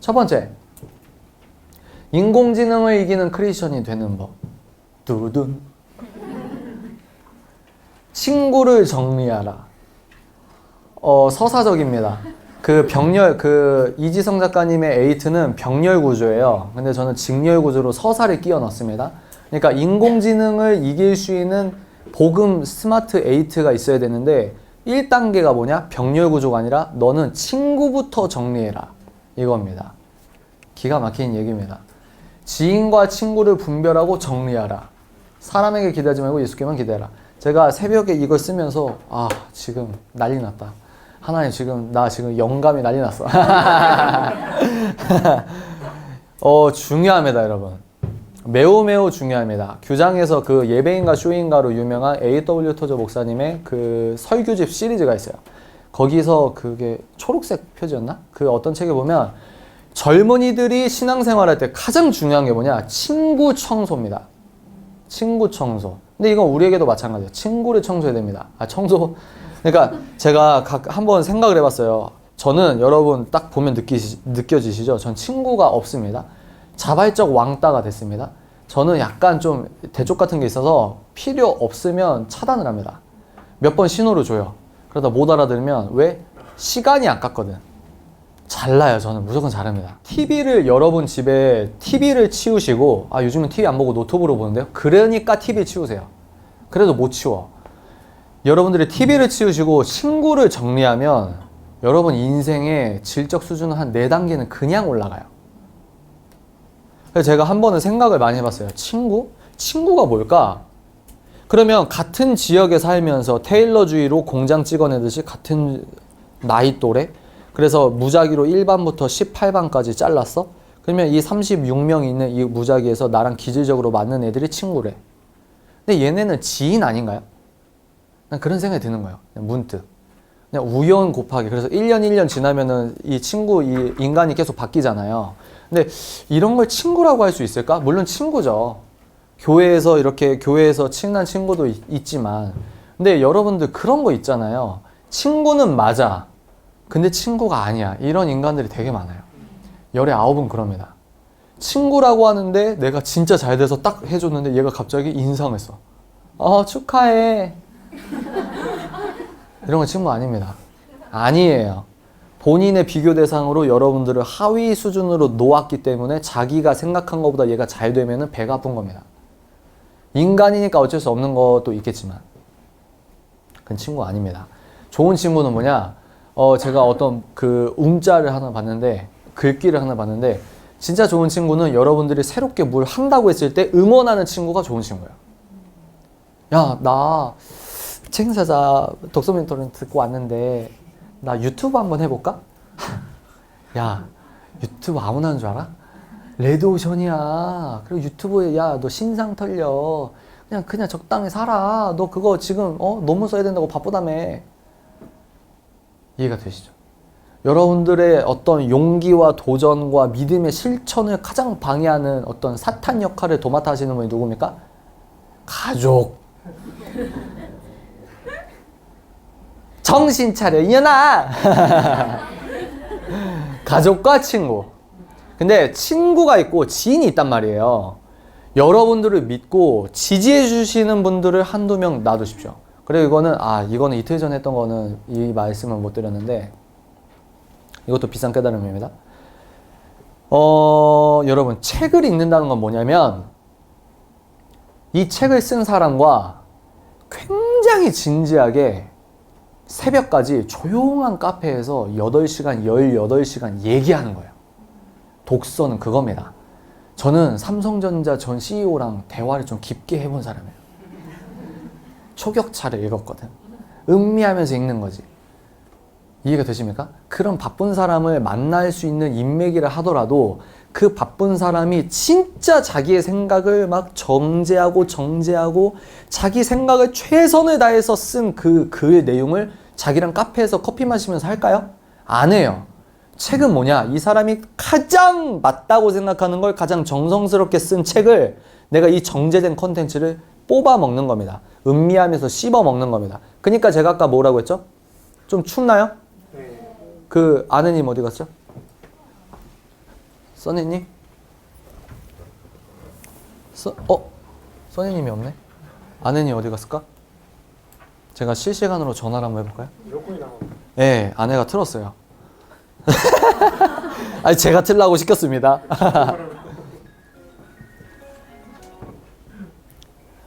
첫 번째, 인공지능을 이기는 크리에이션이 되는 법. 두둔. 친구를 정리하라. 서사적입니다. 이지성 작가님의 에이트는 병렬 구조예요. 근데 저는 직렬 구조로 서사를 끼워 넣습니다. 그러니까 인공지능을 이길 수 있는 복음 스마트 에이트가 있어야 되는데 1단계가 뭐냐? 병렬 구조가 아니라 너는 친구부터 정리해라. 이겁니다. 기가 막힌 얘기입니다. 지인과 친구를 분별하고 정리하라. 사람에게 기대하지 말고 예수께만 기대하라. 제가 새벽에 이걸 쓰면서 지금 난리 났다. 하나님 나 지금 영감이 난리 났어. 중요합니다, 여러분. 매우 중요합니다. 규장에서 그 예배인가 쇼인가로 유명한 A.W. 토저 목사님의 그 설교집 시리즈가 있어요. 거기서 그게 초록색 표지였나? 그 어떤 책에 보면 젊은이들이 신앙생활할 때 가장 중요한 게 뭐냐? 친구 청소입니다. 친구 청소. 근데 이건 우리에게도 마찬가지예요. 친구를 청소해야 됩니다. 청소. 그러니까 제가 한번 생각을 해봤어요. 저는 여러분 딱 보면 느껴지시죠? 전 친구가 없습니다. 자발적 왕따가 됐습니다. 저는 약간 좀 대쪽 같은 게 있어서 필요 없으면 차단을 합니다. 몇 번 신호를 줘요. 그러다 못 알아들으면 왜? 시간이 아깝거든. 잘라요. 저는 무조건 자릅니다. 여러분 집에 TV를 치우시고 요즘은 TV 안 보고 노트북으로 보는데요. 그러니까 TV 치우세요. 그래도 못 치워. 여러분들이 TV를 치우시고 친구를 정리하면 여러분 인생의 질적 수준은 한 4단계는 그냥 올라가요. 그래서 제가 한 번은 생각을 많이 해봤어요. 친구? 친구가 뭘까? 그러면 같은 지역에 살면서 테일러주의로 공장 찍어내듯이 같은 나이 또래? 그래서 무작위로 1반부터 18반까지 잘랐어? 그러면 이 36명이 있는 이 무작위에서 나랑 기질적으로 맞는 애들이 친구래. 근데 얘네는 지인 아닌가요? 난 그런 생각이 드는 거예요. 그냥 문득. 그냥 우연 곱하기. 그래서 1년 지나면은 이 인간이 계속 바뀌잖아요. 근데 이런 걸 친구라고 할 수 있을까? 물론 친구죠. 교회에서 친한 친구도 있지만. 근데 여러분들 그런 거 있잖아요. 친구는 맞아. 근데 친구가 아니야. 이런 인간들이 되게 많아요. 열의 9은 그럽니다. 친구라고 하는데 내가 진짜 잘 돼서 딱 해줬는데 얘가 갑자기 인상을 써. 축하해. 이런 건 친구 아닙니다. 아니에요. 본인의 비교 대상으로 여러분들을 하위 수준으로 놓았기 때문에 자기가 생각한 것보다 얘가 잘 되면은 배가 아픈 겁니다. 인간이니까 어쩔 수 없는 것도 있겠지만 그건 친구 아닙니다. 좋은 친구는 뭐냐? 제가 어떤 움자를 하나 봤는데, 글귀를 하나 봤는데, 진짜 좋은 친구는 여러분들이 새롭게 뭘 한다고 했을 때 응원하는 친구가 좋은 친구예요. 야, 나 책임사자 독서 멘토를 듣고 왔는데 나 유튜브 한번 해볼까? 야, 유튜브 아무나 하는 줄 알아? 레드오션이야. 그리고 유튜브에 너 신상 털려. 그냥 적당히 살아. 너 그거 지금 논문 써야 된다고 바쁘다며. 이해가 되시죠? 여러분들의 어떤 용기와 도전과 믿음의 실천을 가장 방해하는 어떤 사탄 역할을 도맡아 하시는 분이 누굽니까? 가족. 정신 차려 이년아. 가족과 친구. 근데 친구가 있고 지인이 있단 말이에요. 여러분들을 믿고 지지해 주시는 분들을 한두 명 놔두십시오. 그리고 이거는 이틀 전에 했던 거는 이 말씀을 못 드렸는데 이것도 비싼 깨달음입니다. 여러분 책을 읽는다는 건 뭐냐면 이 책을 쓴 사람과 굉장히 진지하게 새벽까지 조용한 카페에서 8시간, 18시간 얘기하는 거예요. 독서는 그겁니다. 저는 삼성전자 전 CEO랑 대화를 좀 깊게 해본 사람이에요. 초격차를 읽었거든. 음미하면서 읽는 거지. 이해가 되십니까? 그런 바쁜 사람을 만날 수 있는 인맥이라 하더라도 그 바쁜 사람이 진짜 자기의 생각을 막 정제하고 자기 생각을 최선을 다해서 쓴 그 글 내용을 자기랑 카페에서 커피 마시면서 할까요? 안 해요. 책은 뭐냐? 이 사람이 가장 맞다고 생각하는 걸 가장 정성스럽게 쓴 책을 내가 이 정제된 컨텐츠를 뽑아 먹는 겁니다. 음미하면서 씹어 먹는 겁니다. 그러니까 제가 아까 뭐라고 했죠? 좀 춥나요? 그 아내님 어디 갔죠? 써니님? 써니님이 없네? 아내님 어디 갔을까? 제가 실시간으로 전화를 한번 해볼까요? 에어컨이 나와. 네, 아내가 틀었어요. 아니, 제가 틀라고 시켰습니다.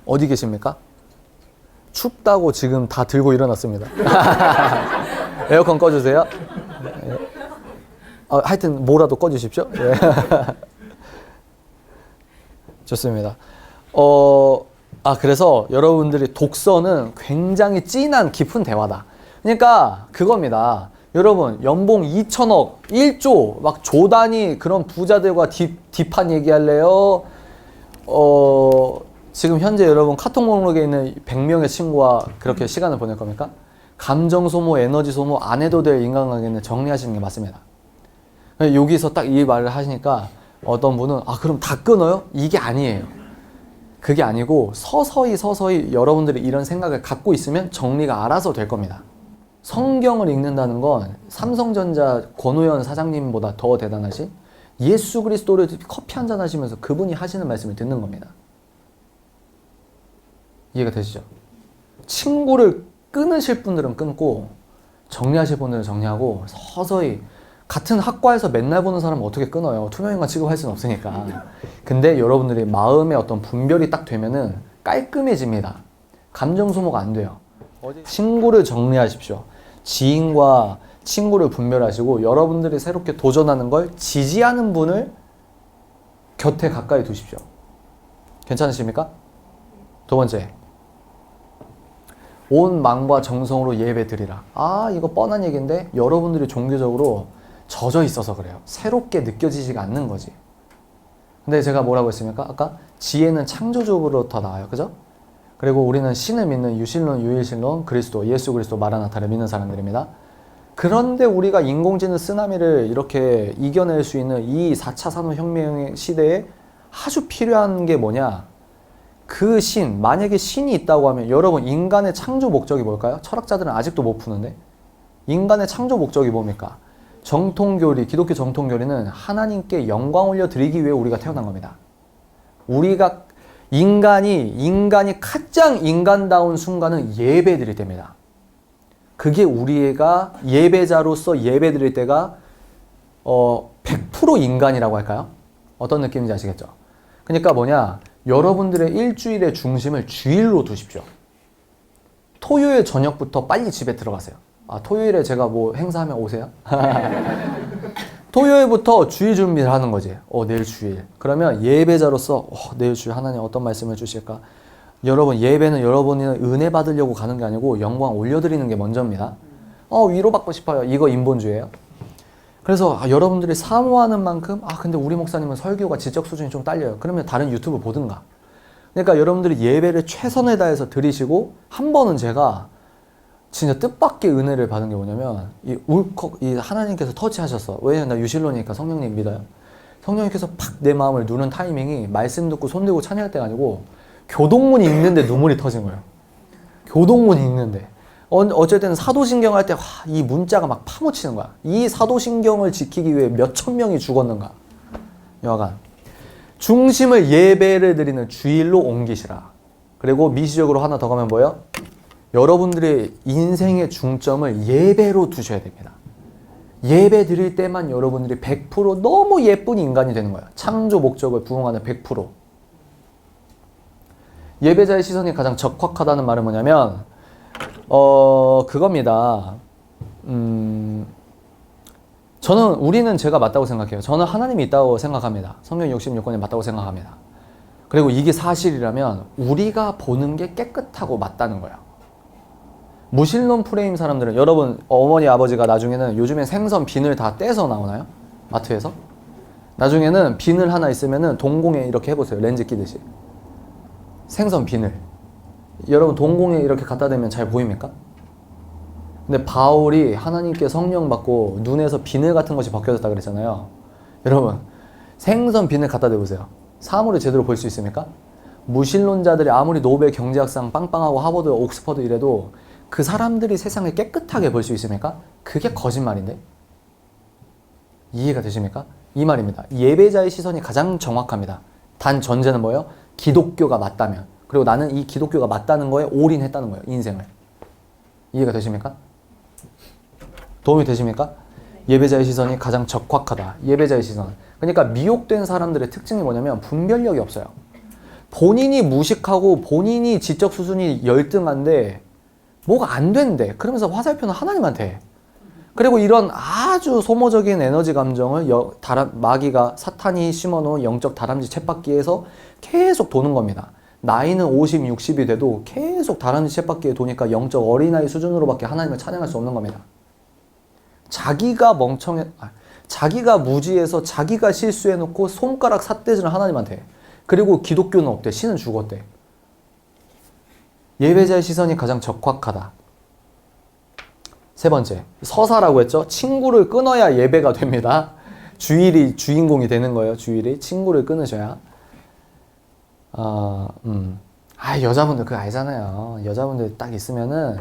어디 계십니까? 춥다고 지금 다 들고 일어났습니다. 에어컨 꺼주세요. 네. 하여튼 뭐라도 꺼주십시오. 네. 좋습니다. 그래서 여러분들이 독서는 굉장히 진한 깊은 대화다. 그러니까 그겁니다. 여러분 연봉 2천억, 1조 막 조단위 그런 부자들과 딥한 얘기할래요? 지금 현재 여러분 카톡 목록에 있는 100명의 친구와 그렇게 시간을 보낼 겁니까? 감정 소모, 에너지 소모 안 해도 될 인간관계는 정리하시는 게 맞습니다. 여기서 딱 이 말을 하시니까 어떤 분은 그럼 다 끊어요? 이게 아니에요. 그게 아니고 서서히 여러분들이 이런 생각을 갖고 있으면 정리가 알아서 될 겁니다. 성경을 읽는다는 건 삼성전자 권오현 사장님보다 더 대단하신 예수 그리스도를 커피 한잔 하시면서 그분이 하시는 말씀을 듣는 겁니다. 이해가 되시죠? 친구를 끊으실 분들은 끊고 정리하실 분들은 정리하고 서서히 같은 학과에서 맨날 보는 사람은 어떻게 끊어요? 투명인간 취급할 수는 없으니까. 근데 여러분들이 마음의 어떤 분별이 딱 되면은 깔끔해집니다. 감정 소모가 안 돼요. 친구를 정리하십시오. 지인과 친구를 분별하시고 여러분들이 새롭게 도전하는 걸 지지하는 분을 곁에 가까이 두십시오. 괜찮으십니까? 두 번째, 온 마음과 정성으로 예배 드리라. 이거 뻔한 얘기인데 여러분들이 종교적으로 젖어 있어서 그래요. 새롭게 느껴지지가 않는 거지. 근데 제가 뭐라고 했습니까? 아까 지혜는 창조주로부터 나와요. 그죠? 그리고 우리는 신을 믿는 유신론, 유일신론, 그리스도, 예수 그리스도, 마라나타를 믿는 사람들입니다. 그런데 우리가 인공지능 쓰나미를 이렇게 이겨낼 수 있는 이 4차 산업혁명 시대에 아주 필요한 게 뭐냐? 그 신, 만약에 신이 있다고 하면 여러분 인간의 창조 목적이 뭘까요? 철학자들은 아직도 못 푸는데 인간의 창조 목적이 뭡니까? 정통교리, 기독교 정통교리는 하나님께 영광 올려드리기 위해 우리가 태어난 겁니다. 우리가 인간이 가장 인간다운 순간은 예배 드릴 때입니다. 그게 우리가 예배자로서 예배 드릴 때가 100% 인간이라고 할까요? 어떤 느낌인지 아시겠죠? 그러니까 뭐냐? 여러분들의 일주일의 중심을 주일로 두십시오. 토요일 저녁부터 빨리 집에 들어가세요. 토요일에 제가 뭐 행사하면 오세요? 토요일부터 주일 준비를 하는 거지. 내일 주일. 그러면 예배자로서 내일 주일 하나님 어떤 말씀을 주실까? 여러분 예배는 여러분이 은혜 받으려고 가는 게 아니고 영광 올려드리는 게 먼저입니다. 위로받고 싶어요. 이거 인본주의예요. 그래서 여러분들이 사모하는 만큼 근데 우리 목사님은 설교가 지적 수준이 좀 딸려요. 그러면 다른 유튜브 보든가. 그러니까 여러분들이 예배를 최선을 다해서 드리시고 한 번은 제가 진짜 뜻밖의 은혜를 받은 게 뭐냐면 이 하나님께서 터치하셨어. 왜냐면 나 유실론이니까 성령님 믿어요. 성령님께서 팍 내 마음을 누는 타이밍이 말씀 듣고 손 들고 찬양할 때가 아니고 교동문 읽는데 눈물이 터진 거예요. 교동문 읽는데. 어쨌든 사도신경 할 때 이 문자가 막 파묻히는 거야. 이 사도신경을 지키기 위해 몇천 명이 죽었는가. 여하간 중심을 예배를 드리는 주일로 옮기시라. 그리고 미시적으로 하나 더 가면 뭐예요? 여러분들의 인생의 중점을 예배로 두셔야 됩니다. 예배 드릴 때만 여러분들이 100% 너무 예쁜 인간이 되는 거예요. 창조 목적을 부응하는 100%. 예배자의 시선이 가장 적확하다는 말은 뭐냐면 그겁니다. 우리는 제가 맞다고 생각해요. 저는 하나님이 있다고 생각합니다. 성경 66권이 맞다고 생각합니다. 그리고 이게 사실이라면 우리가 보는 게 깨끗하고 맞다는 거예요. 무신론 프레임 사람들은 여러분 어머니 아버지가 나중에는 요즘엔 생선 비늘 다 떼서 나오나요? 마트에서? 나중에는 비늘 하나 있으면은 동공에 이렇게 해보세요. 렌즈 끼듯이. 생선 비늘. 여러분 동공에 이렇게 갖다 대면 잘 보입니까? 근데 바울이 하나님께 성령 받고 눈에서 비늘 같은 것이 벗겨졌다 그랬잖아요. 여러분 생선 비늘 갖다 대보세요. 사물을 제대로 볼 수 있습니까? 무신론자들이 아무리 노벨 경제학상 빵빵하고 하버드 옥스퍼드 이래도 그 사람들이 세상을 깨끗하게 볼 수 있습니까? 그게 거짓말인데? 이해가 되십니까? 이 말입니다. 예배자의 시선이 가장 정확합니다. 단 전제는 뭐예요? 기독교가 맞다면. 그리고 나는 이 기독교가 맞다는 거에 올인했다는 거예요. 인생을. 이해가 되십니까? 도움이 되십니까? 예배자의 시선이 가장 적확하다. 예배자의 시선. 그러니까 미혹된 사람들의 특징이 뭐냐면 분별력이 없어요. 본인이 무식하고 본인이 지적 수준이 열등한데 뭐가 안 된대. 그러면서 화살표는 하나님한테 해. 그리고 이런 아주 소모적인 에너지 감정을 마귀가 사탄이 심어놓은 영적 다람쥐 쳇바퀴에서 계속 도는 겁니다. 나이는 50, 60이 돼도 계속 다람쥐 쳇바퀴에 도니까 영적 어린아이 수준으로밖에 하나님을 찬양할 수 없는 겁니다. 자기가 자기가 무지해서 자기가 실수해놓고 손가락 삿대질을 하나님한테 해. 그리고 기독교는 없대. 신은 죽었대. 예배자의 시선이 가장 적확하다. 세 번째, 서사라고 했죠. 친구를 끊어야 예배가 됩니다. 주일이 주인공이 되는 거예요. 주일이 친구를 끊으셔야. 여자분들 그거 알잖아요. 여자분들 딱 있으면은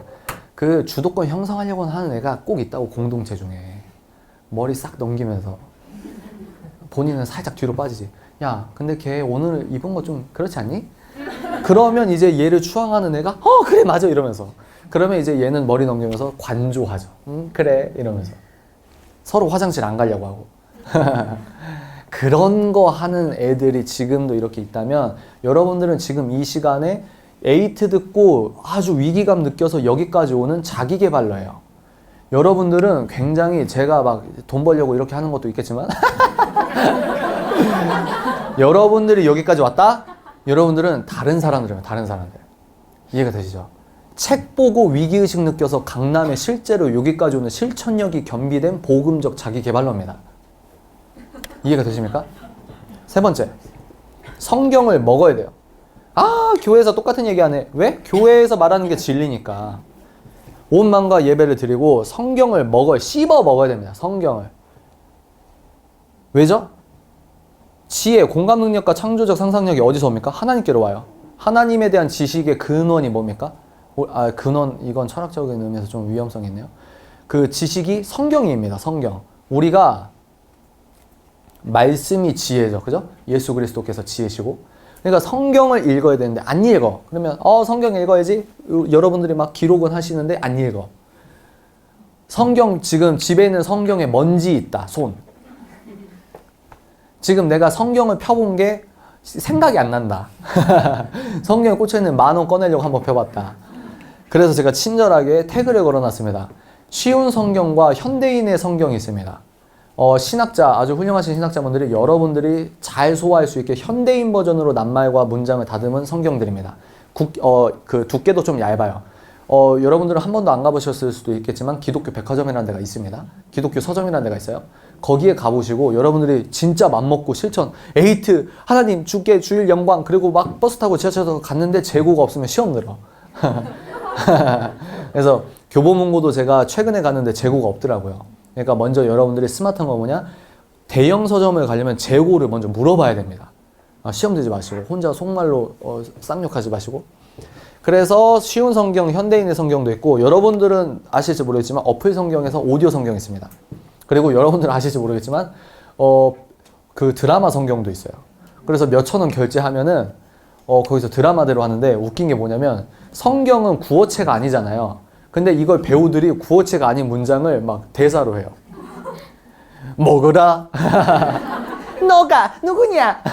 그 주도권 형성하려고 하는 애가 꼭 있다고. 공동체 중에 머리 싹 넘기면서 본인은 살짝 뒤로 빠지지. 야, 근데 걔 오늘 입은 거 좀 그렇지 않니? 그러면 이제 얘를 추앙하는 애가 그래 맞아 이러면서. 그러면 이제 얘는 머리 넘기면서 관조하죠. 그래 이러면서 서로 화장실 안 가려고 하고. 그런 거 하는 애들이 지금도 이렇게 있다면 여러분들은 지금 이 시간에 에이트 듣고 아주 위기감 느껴서 여기까지 오는 자기계발러예요. 여러분들은 굉장히 제가 막 돈 벌려고 이렇게 하는 것도 있겠지만 여러분들이 여기까지 왔다? 여러분들은 다른 사람들이에요. 다른 사람들. 이해가 되시죠? 책 보고 위기의식 느껴서 강남에 실제로 여기까지 오는 실천력이 겸비된 복음적 자기계발러입니다. 이해가 되십니까? 세 번째, 성경을 먹어야 돼요. 교회에서 똑같은 얘기 안 해. 왜? 교회에서 말하는 게 진리니까. 온 마음과 예배를 드리고 성경을 씹어 먹어야 됩니다. 성경을. 왜죠? 지혜, 공감 능력과 창조적 상상력이 어디서 옵니까? 하나님께로 와요. 하나님에 대한 지식의 근원이 뭡니까? 근원, 이건 철학적인 의미에서 좀 위험성이 있네요. 그 지식이 성경입니다. 성경. 우리가 말씀이 지혜죠. 그죠? 예수 그리스도께서 지혜시고. 그러니까 성경을 읽어야 되는데 안 읽어. 그러면 성경 읽어야지. 여러분들이 막 기록은 하시는데 안 읽어. 성경, 지금 집에 있는 성경에 먼지 있다. 손. 지금 내가 성경을 펴본 게 생각이 안 난다. 성경에 꽂혀있는 10,000원 꺼내려고 한번 펴봤다. 그래서 제가 친절하게 태그를 걸어놨습니다. 쉬운 성경과 현대인의 성경이 있습니다. 신학자, 아주 훌륭하신 신학자분들이 여러분들이 잘 소화할 수 있게 현대인 버전으로 낱말과 문장을 다듬은 성경들입니다. 그 두께도 좀 얇아요. 여러분들은 한 번도 안 가보셨을 수도 있겠지만 기독교 백화점이라는 데가 있습니다. 기독교 서점이라는 데가 있어요. 거기에 가보시고 여러분들이 진짜 맘먹고 실천, 에이트, 하나님 주께 주일 영광, 그리고 막 버스 타고 지하철에서 갔는데 재고가 없으면 시험 늘어. 그래서 교보문고도 제가 최근에 갔는데 재고가 없더라고요. 그러니까 먼저 여러분들이 스마트한 거 뭐냐? 대형 서점을 가려면 재고를 먼저 물어봐야 됩니다. 시험 들지 마시고 혼자 속말로 쌍욕하지 마시고. 그래서 쉬운 성경, 현대인의 성경도 있고, 여러분들은 아실지 모르겠지만 어플 성경에서 오디오 성경이 있습니다. 그리고 여러분들은 아실지 모르겠지만 그 드라마 성경도 있어요. 그래서 몇천 원 결제하면은 거기서 드라마대로 하는데, 웃긴 게 뭐냐면 성경은 구어체가 아니잖아요. 근데 이걸 배우들이 구어체가 아닌 문장을 막 대사로 해요. 먹으라. 너가 누구냐?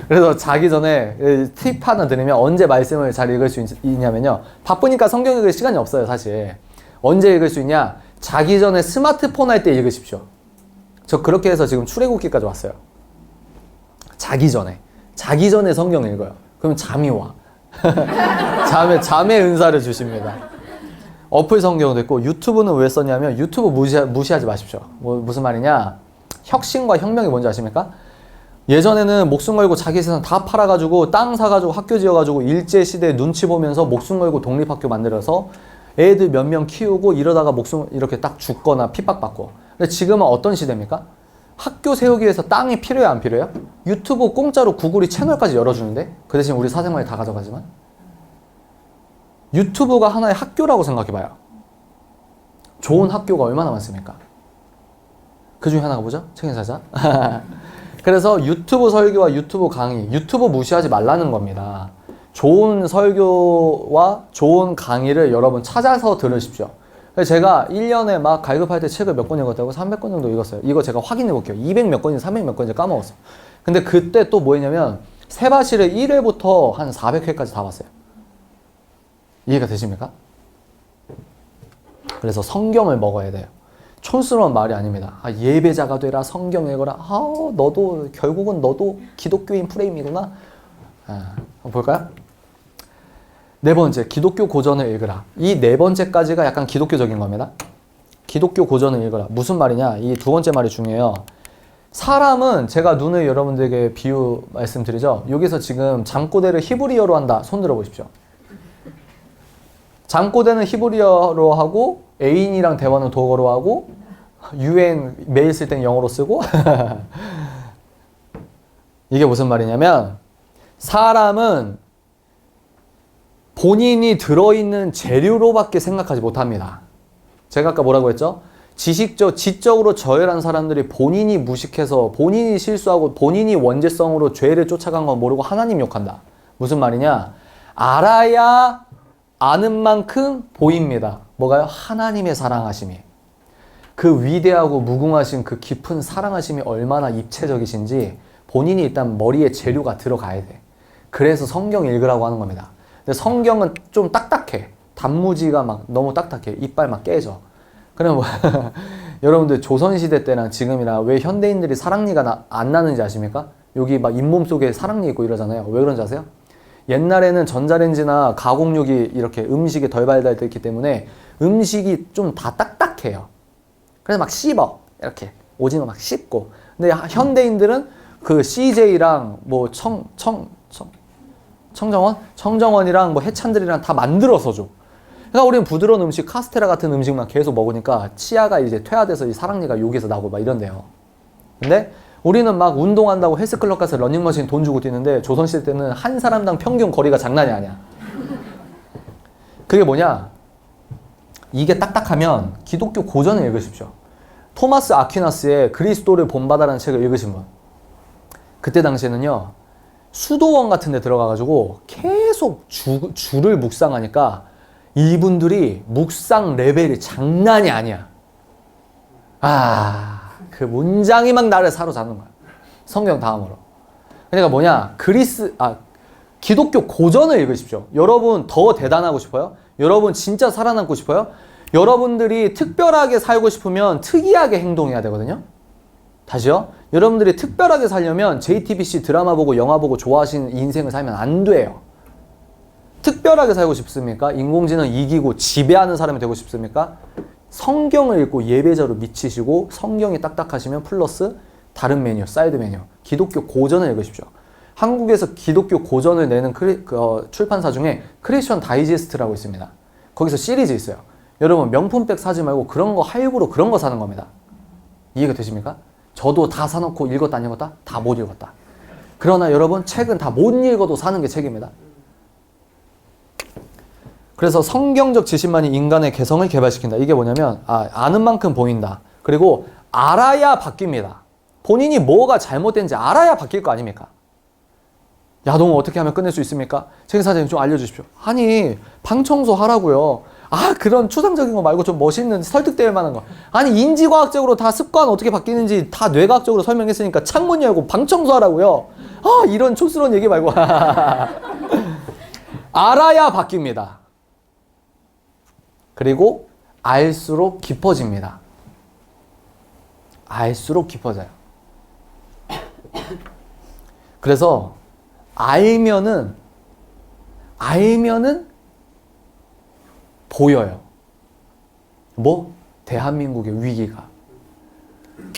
그래서 자기 전에 팁 하나 드리면, 언제 말씀을 잘 읽을 수 있냐면요. 바쁘니까 성경 읽을 시간이 없어요, 사실. 언제 읽을 수 있냐? 자기 전에 스마트폰 할 때 읽으십시오. 저 그렇게 해서 지금 출애굽기까지 왔어요. 자기 전에 성경 읽어요. 그러면 잠이 와. 잠의 은사를 주십니다. 어플 성경도 있고, 유튜브는 왜 썼냐면, 유튜브 무시하지 마십시오. 무슨 말이냐? 혁신과 혁명이 뭔지 아십니까? 예전에는 목숨 걸고 자기 재산 다 팔아가지고 땅 사가지고 학교 지어가지고 일제시대 눈치 보면서 목숨 걸고 독립학교 만들어서 애들 몇 명 키우고 이러다가 목숨 이렇게 딱 죽거나 핍박받고. 근데 지금은 어떤 시대입니까? 학교 세우기 위해서 땅이 필요해요, 안 필요해요? 유튜브 공짜로 구글이 채널까지 열어주는데? 그 대신 우리 사생활 다 가져가지만? 유튜브가 하나의 학교라고 생각해봐요. 좋은 학교가 얼마나 많습니까? 그 중에 하나가 뭐죠? 책임사자. 그래서 유튜브 설교와 유튜브 강의, 유튜브 무시하지 말라는 겁니다. 좋은 설교와 좋은 강의를 여러분 찾아서 들으십시오. 그래서 제가 1년에 막 갈급할 때 책을 몇 권 읽었다고? 300권 정도 읽었어요. 이거 제가 확인해 볼게요. 200 몇 권인지 300 몇 권인지 까먹었어요. 근데 그때 또 뭐 했냐면 세바시를 1회부터 한 400회까지 다 봤어요. 이해가 되십니까? 그래서 성경을 먹어야 돼요. 촌스러운 말이 아닙니다. 아, 예배자가 되라, 성경 읽어라. 아, 너도 결국은 너도 기독교인 프레임이구나. 아, 한번 볼까요? 네 번째, 기독교 고전을 읽으라. 이 네 번째까지가 약간 기독교적인 겁니다. 기독교 고전을 읽어라. 무슨 말이냐? 이 두 번째 말이 중요해요. 사람은 제가 눈을 여러분들에게 비유 말씀드리죠. 여기서 지금 잠꼬대를 히브리어로 한다. 손 들어 보십시오. 잠꼬대는 히브리어로 하고 애인이랑 대화는 독어로 하고 유엔 메일 쓸 땐 영어로 쓰고 이게 무슨 말이냐면 사람은 본인이 들어있는 재료로밖에 생각하지 못합니다. 제가 아까 뭐라고 했죠? 지적으로 저열한 사람들이 본인이 무식해서 본인이 실수하고 본인이 원죄성으로 죄를 쫓아간 건 모르고 하나님 욕한다. 무슨 말이냐? 알아야 아는 만큼 보입니다. 뭐가요? 하나님의 사랑하심이. 그 위대하고 무궁하신 그 깊은 사랑하심이 얼마나 입체적이신지 본인이 일단 머리에 재료가 들어가야 돼. 그래서 성경 읽으라고 하는 겁니다. 근데 성경은 좀 딱딱해. 단무지가 막 너무 딱딱해. 이빨 막 깨져. 그럼 뭐 여러분들 조선시대 때랑 지금이랑 왜 현대인들이 사랑니가 안 나는지 아십니까? 여기 막 잇몸 속에 사랑니 있고 이러잖아요. 왜 그런지 아세요? 옛날에는 전자레인지나 가공육이 이렇게 음식에 덜 발달되어 있기 때문에 음식이 좀 다 딱딱해요. 그래서 막 씹어. 이렇게. 오징어 막 씹고. 근데 현대인들은 그 CJ랑 뭐 청정원이랑 뭐 해찬들이랑 다 만들어서 줘. 그러니까 우리는 부드러운 음식, 카스테라 같은 음식만 계속 먹으니까 치아가 이제 퇴화돼서 이 사랑니가 여기서 나고 막 이런데요. 근데 우리는 막 운동한다고 헬스클럽 가서 러닝머신 돈 주고 뛰는데 조선시대 때는 한 사람당 평균 거리가 장난이 아니야. 그게 뭐냐? 이게 딱딱하면 기독교 고전을 읽으십시오. 토마스 아퀴나스의 그리스도를 본받아라는 책을 읽으신 분. 그때 당시에는요. 수도원 같은 데 들어가가지고 계속 주를 묵상하니까 이분들이 묵상 레벨이 장난이 아니야. 그 문장이 막 나를 사로잡는 거야. 성경 다음으로. 그러니까 뭐냐? 기독교 고전을 읽으십시오. 여러분 더 대단하고 싶어요? 여러분 진짜 살아남고 싶어요? 여러분들이 특별하게 살고 싶으면 특이하게 행동해야 되거든요. 다시요. 여러분들이 특별하게 살려면 JTBC 드라마 보고 영화 보고 좋아하시는 인생을 살면 안 돼요. 특별하게 살고 싶습니까? 인공지능 이기고 지배하는 사람이 되고 싶습니까? 성경을 읽고 예배자로 미치시고 성경이 딱딱하시면 플러스 다른 메뉴, 사이드 메뉴, 기독교 고전을 읽으십시오. 한국에서 기독교 고전을 내는 출판사 중에 크리스천 다이제스트라고 있습니다. 거기서 시리즈 있어요. 여러분 명품백 사지 말고 그런 거 할부로 그런 거 사는 겁니다. 이해가 되십니까? 저도 다 사놓고 읽었다 안 읽었다? 다 못 읽었다. 그러나 여러분 책은 다 못 읽어도 사는 게 책입니다. 그래서 성경적 지식만이 인간의 개성을 개발시킨다. 이게 뭐냐면 아는 만큼 보인다. 그리고 알아야 바뀝니다. 본인이 뭐가 잘못된지 알아야 바뀔 거 아닙니까? 야동을 어떻게 하면 끝낼 수 있습니까? 책임사장님 좀 알려주십시오. 아니 방 청소 하라고요. 그런 추상적인 거 말고 좀 멋있는 설득될 만한 거. 아니 인지과학적으로 다 습관 어떻게 바뀌는지 다 뇌과학적으로 설명했으니까 창문 열고 방 청소하라고요. 이런 촌스러운 얘기 말고 알아야 바뀝니다. 그리고 알수록 깊어집니다. 알수록 깊어져요. 그래서 알면은 보여요. 뭐? 대한민국의 위기가.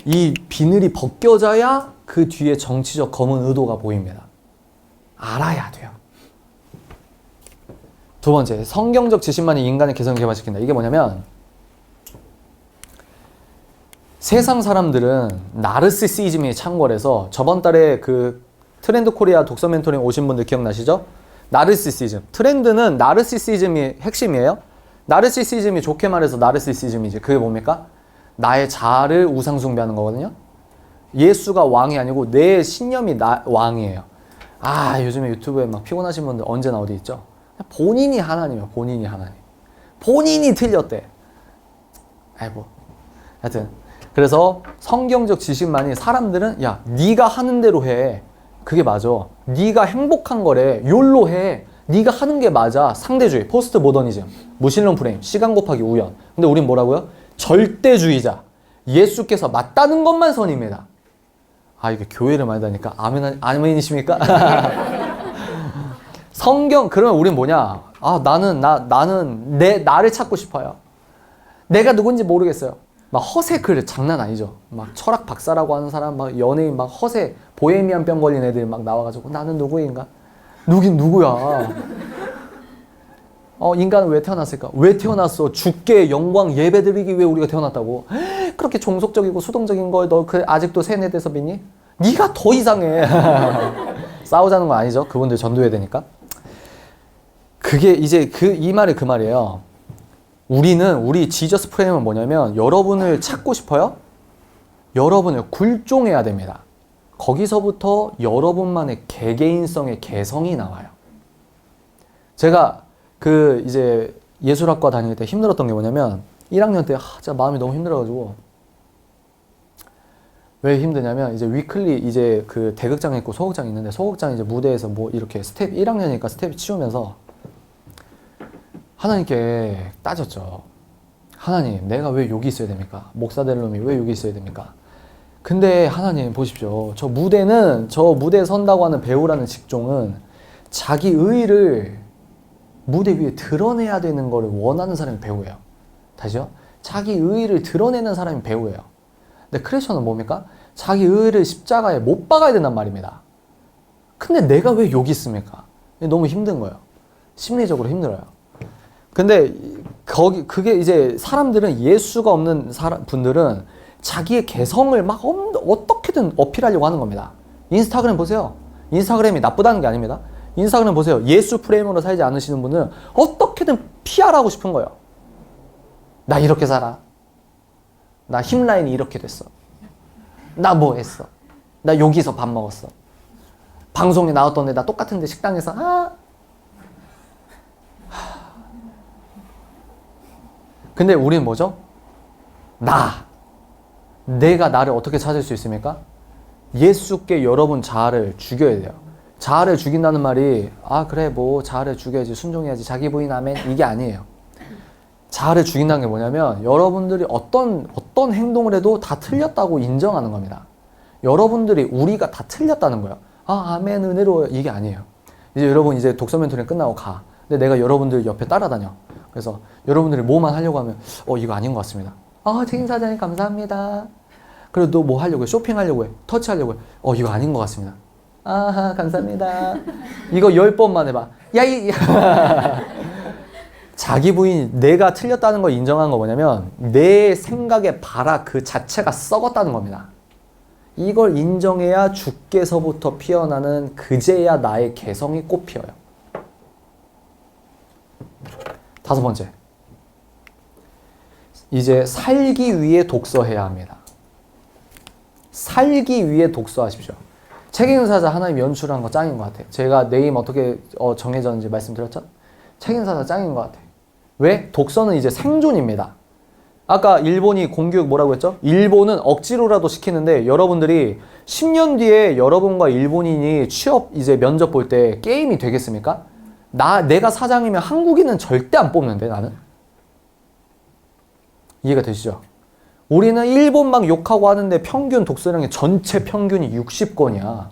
이 비늘이 벗겨져야 그 뒤에 정치적 검은 의도가 보입니다. 알아야 돼요. 두 번째, 성경적 지식만이 인간의 개성을 개발시킨다. 이게 뭐냐면 세상 사람들은 나르시시즘이 창궐해서 저번 달에 그 트렌드 코리아 독서 멘토링 오신 분들 기억나시죠? 나르시시즘. 트렌드는 나르시시즘이 핵심이에요. 나르시시즘이 좋게 말해서 나르시시즘이지. 그게 뭡니까? 나의 자아를 우상숭배하는 거거든요. 예수가 왕이 아니고 내 신념이 왕이에요. 아, 요즘에 유튜브에 막 피곤하신 분들 언제나 어디 있죠? 본인이 하나님이야. 본인이 하나님. 본인이 틀렸대. 아이고. 하여튼 그래서 성경적 지식만이 사람들은 야, 네가 하는 대로 해. 그게 맞아. 네가 행복한 거래. 욜로 해. 네가 하는 게 맞아. 상대주의, 포스트 모더니즘, 무신론 프레임, 시간 곱하기 우연. 근데 우린 뭐라고요? 절대주의자. 예수께서 맞다는 것만 선입니다. 아, 이게 교회를 많이 다니까 아멘이십니까? 성경, 그러면 우린 뭐냐? 아, 나는 나를 찾고 싶어요. 내가 누군지 모르겠어요. 막 허세 글 장난 아니죠. 막 철학 박사라고 하는 사람, 막 연예인, 막 허세, 보헤미안 병 걸린 애들 막 나와가지고 나는 누구인가? 누긴 누구야? 인간은 왜 태어났을까? 왜 태어났어? 주께 영광 예배드리기 위해 우리가 태어났다고. 그렇게 종속적이고 수동적인 걸 너 아직도 세뇌돼서 믿니? 네가 더 이상해. 싸우자는 건 아니죠. 그분들 전도해야 되니까. 그게 이제 이 말이 그 말이에요. 우리 지저스 프레임은 뭐냐면 여러분을 찾고 싶어요? 여러분을 굴종해야 됩니다. 거기서부터 여러분만의 개개인성의 개성이 나와요. 제가 이제 예술학과 다닐 때 힘들었던 게 뭐냐면 1학년 때 진짜 마음이 너무 힘들어가지고 왜 힘드냐면 이제 위클리 이제 대극장 있고 소극장 있는데 소극장 이제 무대에서 뭐 이렇게 스텝 1학년이니까 스텝 치우면서 하나님께 따졌죠. 하나님, 내가 왜 여기 있어야 됩니까? 목사 될 놈이 왜 여기 있어야 됩니까? 근데 하나님 보십시오. 저 무대에 선다고 하는 배우라는 직종은 자기 의의를 무대 위에 드러내야 되는 거를 원하는 사람이 배우예요. 다시요. 자기 의의를 드러내는 사람이 배우예요. 근데 크리스천은 뭡니까? 자기 의의를 십자가에 못 박아야 된단 말입니다. 근데 내가 왜 여기 있습니까? 너무 힘든 거예요. 심리적으로 힘들어요. 근데 그게 이제 사람들은 예수가 없는 분들은 자기의 개성을 막 어떻게든 어필하려고 하는 겁니다. 인스타그램 보세요. 인스타그램이 나쁘다는 게 아닙니다. 인스타그램 보세요. 예수 프레임으로 살지 않으시는 분은 어떻게든 PR하고 싶은 거예요. 나 이렇게 살아. 나 힙라인이 이렇게 됐어. 나 뭐 했어. 나 여기서 밥 먹었어. 방송에 나왔던데 나 똑같은데 식당에서 근데 우리는 뭐죠? 내가 나를 어떻게 찾을 수 있습니까? 예수께 여러분 자아를 죽여야 돼요. 자아를 죽인다는 말이 그래 뭐 자아를 죽여야지 순종해야지 자기 부인 아멘 이게 아니에요. 자아를 죽인다는 게 뭐냐면 여러분들이 어떤 행동을 해도 다 틀렸다고 인정하는 겁니다. 여러분들이 우리가 다 틀렸다는 거예요. 아멘 은혜로워요 이게 아니에요. 이제 여러분 이제 독서 멘토링 끝나고 가. 근데 내가 여러분들 옆에 따라다녀. 그래서 여러분들이 뭐만 하려고 하면 이거 아닌 것 같습니다. 책임사장님 감사합니다. 그리고 또 뭐 하려고 해? 쇼핑하려고 해? 터치하려고 해? 이거 아닌 것 같습니다. 감사합니다. 이거 10번만 해봐. 자기 부인이 내가 틀렸다는 걸 인정한 거 뭐냐면 내 생각의 발악 그 자체가 썩었다는 겁니다. 이걸 인정해야 주께서부터 피어나는 그제야 나의 개성이 꽃피어요. 5번째. 이제 살기 위해 독서해야 합니다. 살기 위해 독서하십시오. 책 읽는 사자 하나님 연출한 거 짱인 것 같아요. 제가 네임 어떻게 정해졌는지 말씀드렸죠? 책 읽는 사자 짱인 것 같아요. 왜? 독서는 이제 생존입니다. 아까 일본이 공교육 뭐라고 했죠? 일본은 억지로라도 시키는데 여러분들이 10년 뒤에 여러분과 일본인이 취업 이제 면접 볼 때 게임이 되겠습니까? 내가 사장이면 한국인은 절대 안 뽑는데 나는? 이해가 되시죠? 우리는 일본 막 욕하고 하는데 평균 독서량의 전체 평균이 60권이야.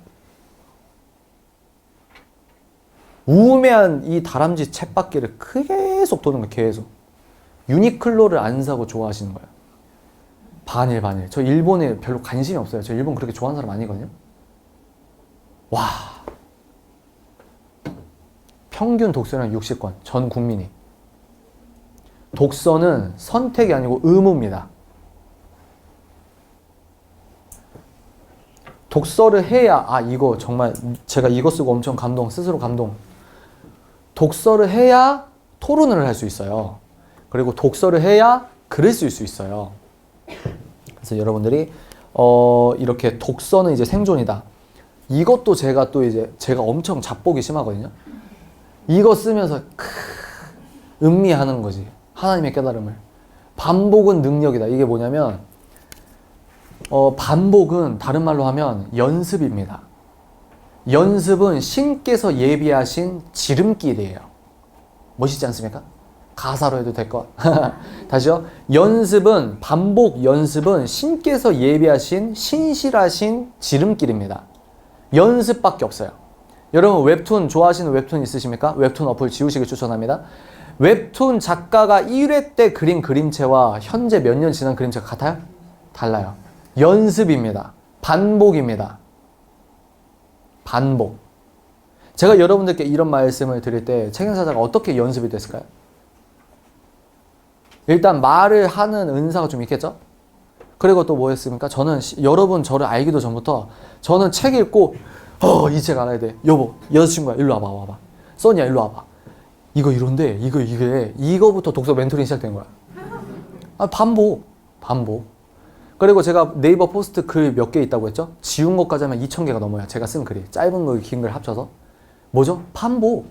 우매한 이 다람쥐 쳇바퀴를 계속 도는 거예요. 계속. 유니클로를 안 사고 좋아하시는 거예요. 반일. 저 일본에 별로 관심이 없어요. 저 일본 그렇게 좋아하는 사람 아니거든요. 와. 평균 독서량 60권. 전 국민이. 독서는 선택이 아니고 의무입니다. 독서를 해야 이거 정말 제가 이거 쓰고 엄청 스스로 감동. 독서를 해야 토론을 할 수 있어요. 그리고 독서를 해야 글을 쓸 수 있어요. 그래서 여러분들이 이렇게 독서는 이제 생존이다. 이것도 제가 또 이제 제가 엄청 잡복이 심하거든요. 이거 쓰면서 음미하는 거지. 하나님의 깨달음을. 반복은 능력이다. 이게 뭐냐면 반복은 다른 말로 하면 연습입니다. 연습은 신께서 예비하신 지름길이에요. 멋있지 않습니까? 가사로 해도 될 것. 다시요. 반복 연습은 신께서 예비하신 신실하신 지름길입니다. 연습밖에 없어요. 여러분 웹툰 좋아하시는 웹툰 있으십니까? 웹툰 어플 지우시길 추천합니다. 웹툰 작가가 1회 때 그린 그림체와 현재 몇 년 지난 그림체가 같아요? 달라요. 연습입니다. 반복입니다. 반복. 제가 여러분들께 이런 말씀을 드릴 때 책임사자가 어떻게 연습이 됐을까요? 일단 말을 하는 은사가 좀 있겠죠? 그리고 또 뭐였습니까? 저는 여러분 저를 알기도 전부터 저는 책 읽고 이 책 알아야 돼. 여보, 여자친구야 일로 와봐. 써니야 일로 와봐. 이거 이런데 이거부터 독서 멘토링 시작된 거야. 반복. 그리고 제가 네이버 포스트 글 몇 개 있다고 했죠? 지운 것까지 하면 2,000개가 넘어요. 제가 쓴 글이. 짧은 거, 긴 글 합쳐서. 뭐죠? 반복.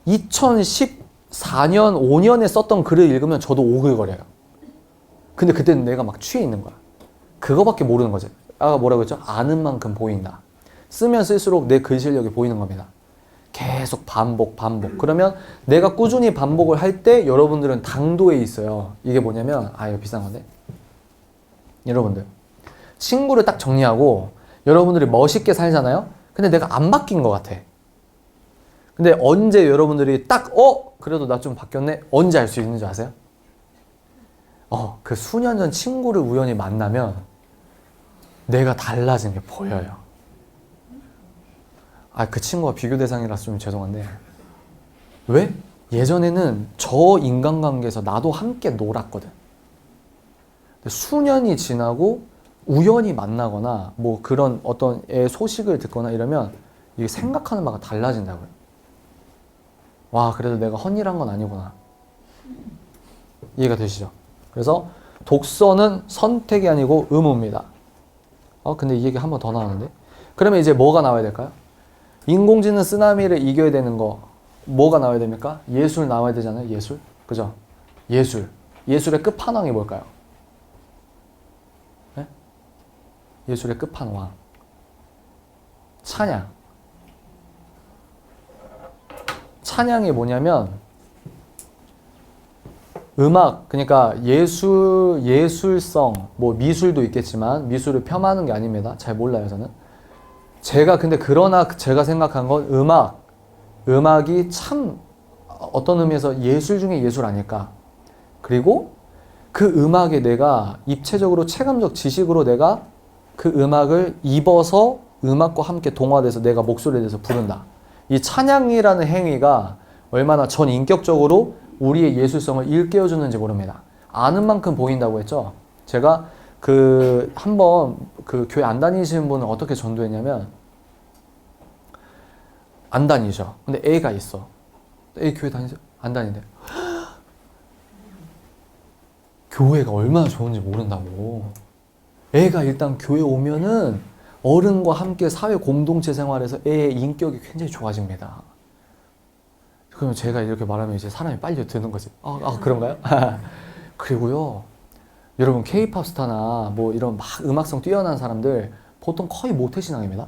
2014년, 5년에 썼던 글을 읽으면 저도 오글거려요. 근데 그때는 내가 막 취해 있는 거야. 그거밖에 모르는 거지. 아까 뭐라고 했죠? 아는 만큼 보인다. 쓰면 쓸수록 내 글 실력이 보이는 겁니다. 계속 반복. 그러면 내가 꾸준히 반복을 할 때 여러분들은 당도에 있어요. 이게 뭐냐면, 이거 비싼 건데. 여러분들. 친구를 딱 정리하고 여러분들이 멋있게 살잖아요? 근데 내가 안 바뀐 것 같아. 근데 언제 여러분들이 딱, 그래도 나 좀 바뀌었네? 언제 알 수 있는 줄 아세요? 그 수년 전 친구를 우연히 만나면 내가 달라진 게 보여요. 그 친구가 비교 대상이라서 좀 죄송한데. 왜? 예전에는 저 인간관계에서 나도 함께 놀았거든. 근데 수년이 지나고 우연히 만나거나 뭐 그런 어떤 애 소식을 듣거나 이러면 이게 생각하는 바가 달라진다고요. 와, 그래도 내가 헛일한 건 아니구나. 이해가 되시죠? 그래서 독서는 선택이 아니고 의무입니다. 근데 이 얘기 한 번 더 나왔는데? 그러면 이제 뭐가 나와야 될까요? 인공지능 쓰나미를 이겨야 되는 거 뭐가 나와야 됩니까? 예술 나와야 되잖아요. 예술. 그죠? 예술의 끝판왕이 뭘까요? 네? 예술의 끝판왕. 찬양이 뭐냐면 음악, 그러니까 예술성, 뭐 미술도 있겠지만 미술을 폄하하는 게 아닙니다. 잘 몰라요, 저는. 그러나 제가 생각한 건 음악이 참 어떤 의미에서 예술 중에 예술 아닐까. 그리고 그 음악에 내가 입체적으로 체감적 지식으로 내가 그 음악을 입어서 음악과 함께 동화돼서 내가 목소리에 대해서 부른다. 이 찬양이라는 행위가 얼마나 전 인격적으로 우리의 예술성을 일깨워주는지 모릅니다. 아는 만큼 보인다고 했죠. 제가 한번 교회 안 다니시는 분은 어떻게 전도했냐면, 안 다니죠. 근데 애가 있어. 애 교회 다니세요? 안 다니는데. 교회가 얼마나 좋은지 모른다고. 애가 일단 교회 오면은 어른과 함께 사회 공동체 생활에서 애의 인격이 굉장히 좋아집니다. 그러면 제가 이렇게 말하면 이제 사람이 빨리 드는 거지. 그런가요? 그리고요, 여러분 K-팝 스타나 뭐 이런 막 음악성 뛰어난 사람들 보통 거의 모태신앙입니다.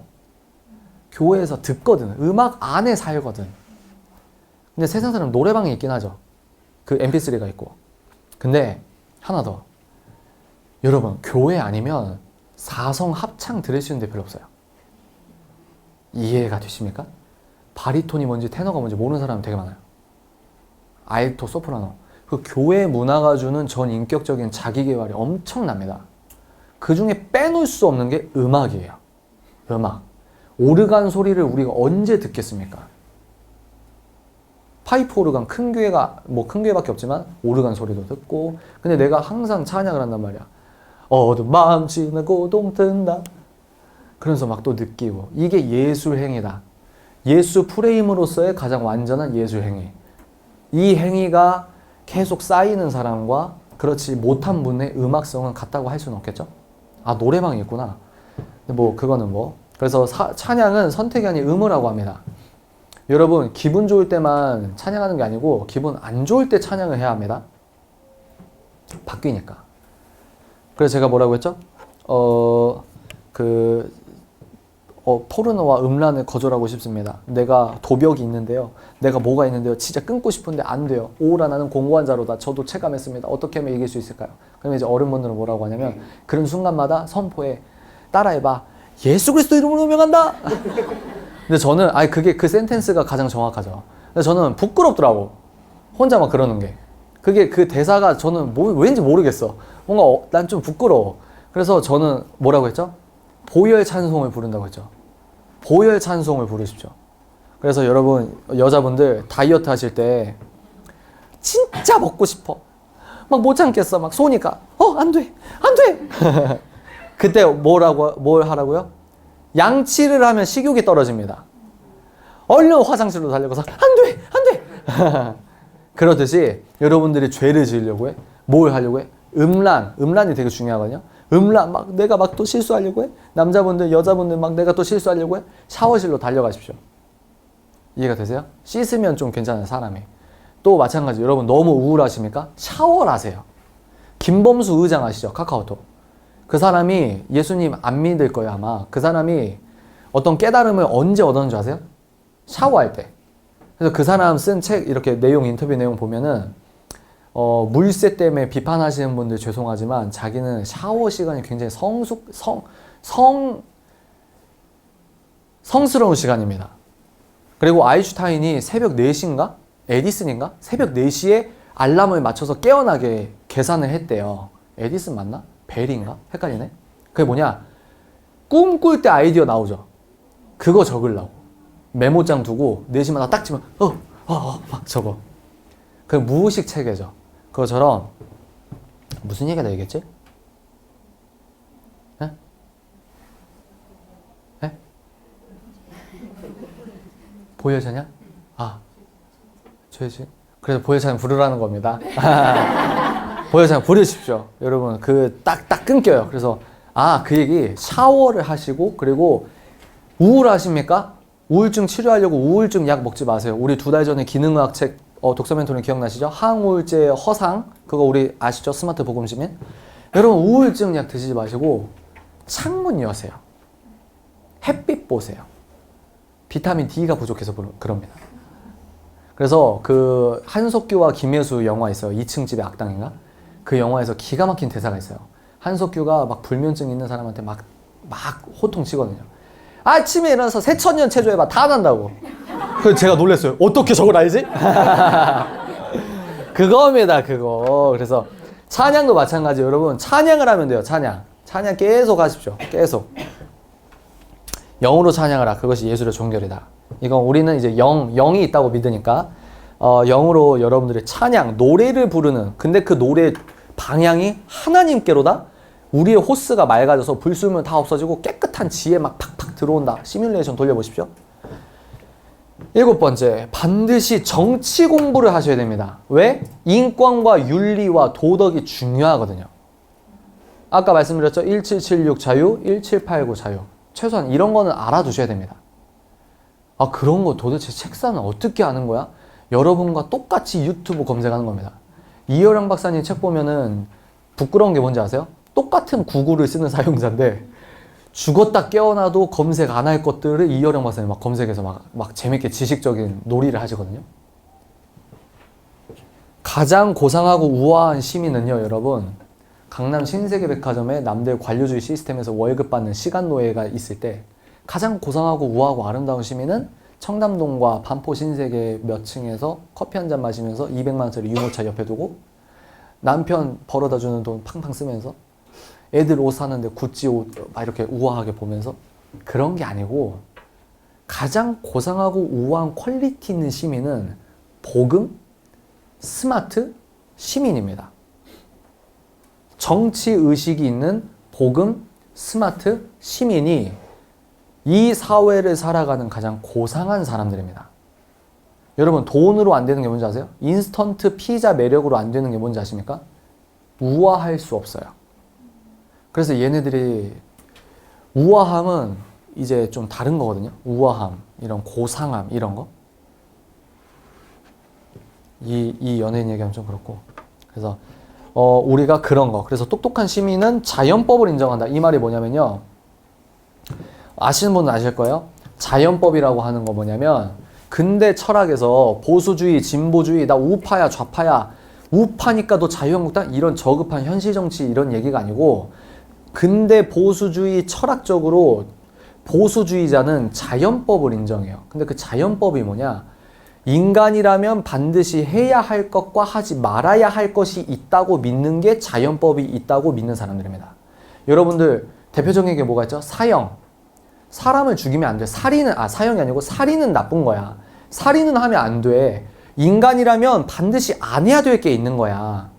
교회에서 듣거든. 음악 안에 살거든. 근데 세상 사람 노래방에 있긴 하죠. 그 mp3가 있고. 근데 하나 더. 여러분 교회 아니면 사성 합창 들을 수 있는 데 별로 없어요. 이해가 되십니까? 바리톤이 뭔지 테너가 뭔지 모르는 사람은 되게 많아요. 알토, 소프라노. 그 교회 문화가 주는 전 인격적인 자기개발이 엄청납니다. 그 중에 빼놓을 수 없는 게 음악이에요. 음악. 오르간 소리를 우리가 언제 듣겠습니까? 파이프 오르간, 큰 교회밖에 없지만 오르간 소리도 듣고. 근데 내가 항상 찬양을 한단 말이야. 어두운 마음 지나고 동튼다. 그러면서 막 또 느끼고. 이게 예술 행위다. 예수 프레임으로서의 가장 완전한 예술 행위. 이 행위가 계속 쌓이는 사람과 그렇지 못한 분의 음악성은 같다고 할 수는 없겠죠? 아, 노래방이 있구나. 근데 뭐 그거는 뭐. 그래서 찬양은 선택이 아닌 의무라고 합니다. 여러분, 기분 좋을 때만 찬양하는 게 아니고 기분 안 좋을 때 찬양을 해야 합니다. 바뀌니까. 그래서 제가 뭐라고 했죠? 포르노와 음란을 거절하고 싶습니다. 내가 도벽이 있는데요. 내가 뭐가 있는데요. 진짜 끊고 싶은데 안 돼요. 오라 나는 공고한 자로다. 저도 체감했습니다. 어떻게 하면 이길 수 있을까요? 그러면 이제 어른분들은 뭐라고 하냐면 그런 순간마다 선포해. 따라해봐. 예수 그리스도 이름으로 명한다. 근데 저는 그게 그 센텐스가 가장 정확하죠. 근데 저는 부끄럽더라고. 혼자 막 그러는 게. 그게 그 대사가 저는 왠지 모르겠어. 뭔가 난 좀 부끄러워. 그래서 저는 뭐라고 했죠? 보혈 찬송을 부른다고 했죠. 보혈 찬송을 부르십시오. 그래서 여러분, 여자분들 다이어트 하실 때 진짜 먹고 싶어. 막 못 참겠어. 막 손이가 안 돼. 안 돼. 그때 뭘 하라고요? 양치를 하면 식욕이 떨어집니다. 얼른 화장실로 달려가서 안 돼. 안 돼. 그러듯이 여러분들이 죄를 지으려고 해. 뭘 하려고 해? 음란이 되게 중요하거든요. 내가 막 또 실수하려고 해? 남자분들, 여자분들 막 내가 또 실수하려고 해? 샤워실로 달려가십시오. 이해가 되세요? 씻으면 좀 괜찮아요, 사람이. 또 마찬가지, 여러분 너무 우울하십니까? 샤워를 하세요. 김범수 의장 아시죠? 카카오톡. 그 사람이 예수님 안 믿을 거예요, 아마. 그 사람이 어떤 깨달음을 언제 얻었는 줄 아세요? 샤워할 때. 그래서 그 사람 쓴 책, 이렇게 인터뷰 내용 보면은, 물세 때문에 비판하시는 분들 죄송하지만 자기는 샤워 시간이 굉장히 성스러운 시간입니다. 그리고 아인슈타인이 새벽 4시인가? 에디슨인가? 새벽 4시에 알람을 맞춰서 깨어나게 계산을 했대요. 에디슨 맞나? 벨인가? 헷갈리네. 그게 뭐냐? 꿈 꿀 때 아이디어 나오죠. 그거 적으려고. 메모장 두고 4시마다 딱 치면 막 적어. 그 무의식 체계죠. 그것처럼 무슨 얘기가 되겠지? 네? 네? 보혈 찬양? 죄지. 그래서 보혈 찬양 부르라는 겁니다. 보혈 찬양 부르십시오. 여러분, 딱 끊겨요. 그래서 그 얘기 샤워를 하시고, 그리고 우울하십니까? 우울증 치료하려고 우울증 약 먹지 마세요. 우리 2달 전에 기능의학 책 독서 멘토는 기억나시죠? 항우울제 허상, 그거 우리 아시죠? 스마트 복음시민. 여러분, 우울증 약 드시지 마시고 창문 여세요. 햇빛 보세요. 비타민 D가 부족해서 그럽니다. 그래서 그 한석규와 김혜수 영화 있어요. 2층 집의 악당인가? 그 영화에서 기가 막힌 대사가 있어요. 한석규가 막 불면증 있는 사람한테 막 호통치거든요. 아침에 일어나서 새천년 체조해봐. 다 난다고. 그래서 제가 놀랐어요. 어떻게 저걸 알지? 그겁니다, 그거. 그래서 찬양도 마찬가지. 여러분, 찬양을 하면 돼요, 찬양 계속 하십시오. 계속. 영으로 찬양하라. 그것이 예술의 종결이다. 이건 우리는 이제 영이 있다고 믿으니까, 영으로 여러분들의 찬양, 노래를 부르는, 근데 그 노래 방향이 하나님께로다? 우리의 호스가 맑아져서 불순물 다 없어지고 깨끗한 지혜 막 팍팍 들어온다. 시뮬레이션 돌려보십시오. 7번째, 반드시 정치 공부를 하셔야 됩니다. 왜? 인권과 윤리와 도덕이 중요하거든요. 아까 말씀드렸죠? 1776 자유, 1789 자유. 최소한 이런 거는 알아두셔야 됩니다. 그런 거 도대체 책사는 어떻게 아는 거야? 여러분과 똑같이 유튜브 검색하는 겁니다. 이효령 박사님 책 보면은 부끄러운 게 뭔지 아세요? 똑같은 구글을 쓰는 사용자인데 죽었다 깨어나도 검색 안 할 것들을 이효령 박사님 막 검색해서 막 재밌게 지식적인 놀이를 하시거든요. 가장 고상하고 우아한 시민은요, 여러분, 강남 신세계백화점에 남들 관료주의 시스템에서 월급 받는 시간 노예가 있을 때 가장 고상하고 우아하고 아름다운 시민은 청담동과 반포 신세계 몇 층에서 커피 한 잔 마시면서 200만 원짜리 유모차 옆에 두고 남편 벌어다 주는 돈 팡팡 쓰면서 애들 옷 사는데 구찌 옷 막 이렇게 우아하게 보면서, 그런 게 아니고 가장 고상하고 우아한 퀄리티 있는 시민은 복음, 스마트, 시민입니다. 정치 의식이 있는 복음, 스마트, 시민이 이 사회를 살아가는 가장 고상한 사람들입니다. 여러분, 돈으로 안 되는 게 뭔지 아세요? 인스턴트 피자 매력으로 안 되는 게 뭔지 아십니까? 우아할 수 없어요. 그래서 얘네들이 우아함은 이제 좀 다른 거거든요. 우아함, 이런 고상함 이런 거. 이 연예인 얘기하면 좀 그렇고. 그래서 우리가 그런 거. 그래서 똑똑한 시민은 자연법을 인정한다. 이 말이 뭐냐면요. 아시는 분은 아실 거예요. 자연법이라고 하는 거 뭐냐면 근대 철학에서 보수주의, 진보주의, 나 우파야, 좌파야, 우파니까 너 자유한국당? 이런 저급한 현실정치 이런 얘기가 아니고 근대 보수주의 철학적으로 보수주의자는 자연법을 인정해요. 근데 그 자연법이 뭐냐? 인간이라면 반드시 해야 할 것과 하지 말아야 할 것이 있다고 믿는 게 자연법이 있다고 믿는 사람들입니다. 여러분들 대표적인 게 뭐가 있죠? 사형. 사람을 죽이면 안 돼. 사형이 아니고 살인은 나쁜 거야. 살인은 하면 안 돼. 인간이라면 반드시 안 해야 될 게 있는 거야.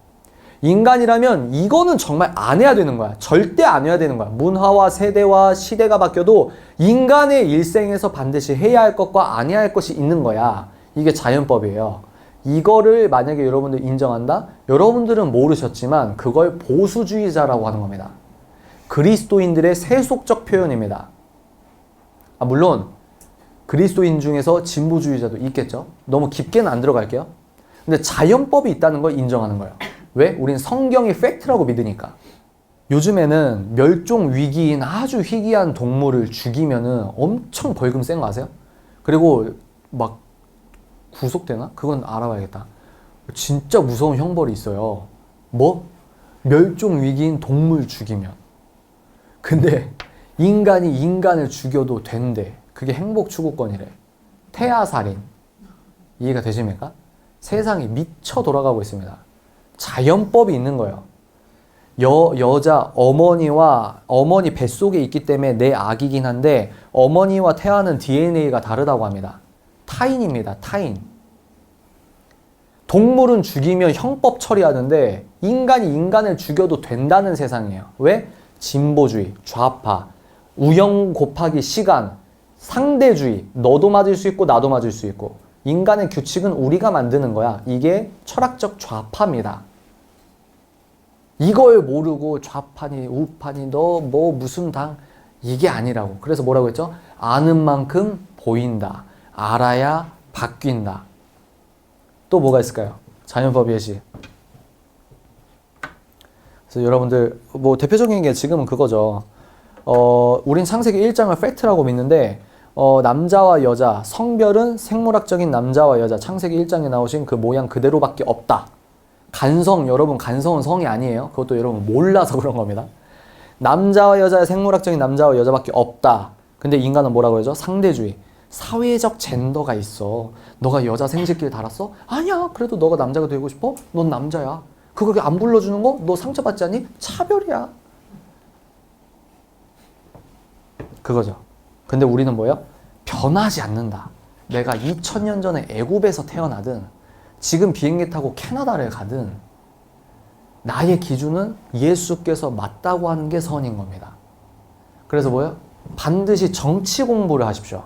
인간이라면 이거는 정말 안 해야 되는 거야. 절대 안 해야 되는 거야. 문화와 세대와 시대가 바뀌어도 인간의 일생에서 반드시 해야 할 것과 안 해야 할 것이 있는 거야. 이게 자연법이에요. 이거를 만약에 여러분들 인정한다? 여러분들은 모르셨지만 그걸 보수주의자라고 하는 겁니다. 그리스도인들의 세속적 표현입니다. 물론 그리스도인 중에서 진보주의자도 있겠죠. 너무 깊게는 안 들어갈게요. 근데 자연법이 있다는 걸 인정하는 거예요. 왜? 우린 성경이 팩트라고 믿으니까. 요즘에는 멸종 위기인 아주 희귀한 동물을 죽이면은 엄청 벌금 센 거 아세요? 그리고 막 구속되나? 그건 알아봐야겠다. 진짜 무서운 형벌이 있어요. 뭐? 멸종 위기인 동물 죽이면. 근데 인간이 인간을 죽여도 된대. 그게 행복 추구권이래. 태아살인. 이해가 되십니까? 세상이 미쳐 돌아가고 있습니다. 자연법이 있는 거예요. 여자 어머니 뱃속에 있기 때문에 내 아기긴 한데 어머니와 태아는 DNA가 다르다고 합니다. 타인입니다. 타인. 동물은 죽이면 형법 처리하는데 인간이 인간을 죽여도 된다는 세상이에요. 왜? 진보주의, 좌파, 우영 곱하기 시간, 상대주의. 너도 맞을 수 있고 나도 맞을 수 있고. 인간의 규칙은 우리가 만드는 거야. 이게 철학적 좌파입니다. 이걸 모르고 좌파니 우파니 너 뭐 무슨 당 이게 아니라고. 그래서 뭐라고 했죠? 아는 만큼 보인다. 알아야 바뀐다. 또 뭐가 있을까요? 자연법 예시. 그래서 여러분들 뭐 대표적인 게 지금은 그거죠. 우린 창세기 1장을 팩트라고 믿는데 남자와 여자, 성별은 생물학적인 남자와 여자, 창세기 1장에 나오신 그 모양 그대로밖에 없다. 간성, 여러분 간성은 성이 아니에요. 그것도 여러분 몰라서 그런 겁니다. 남자와 여자의 생물학적인 남자와 여자밖에 없다. 근데 인간은 뭐라고 하죠? 상대주의. 사회적 젠더가 있어. 너가 여자 생식기를 달았어? 아니야. 그래도 너가 남자가 되고 싶어? 넌 남자야. 그거 안 불러주는 거? 너 상처받지 않니? 차별이야. 그거죠. 근데 우리는 뭐예요? 변하지 않는다. 내가 2000년 전에 애굽에서 태어나든 지금 비행기 타고 캐나다를 가든 나의 기준은 예수께서 맞다고 하는 게 선인 겁니다. 그래서 뭐예요? 반드시 정치 공부를 하십시오.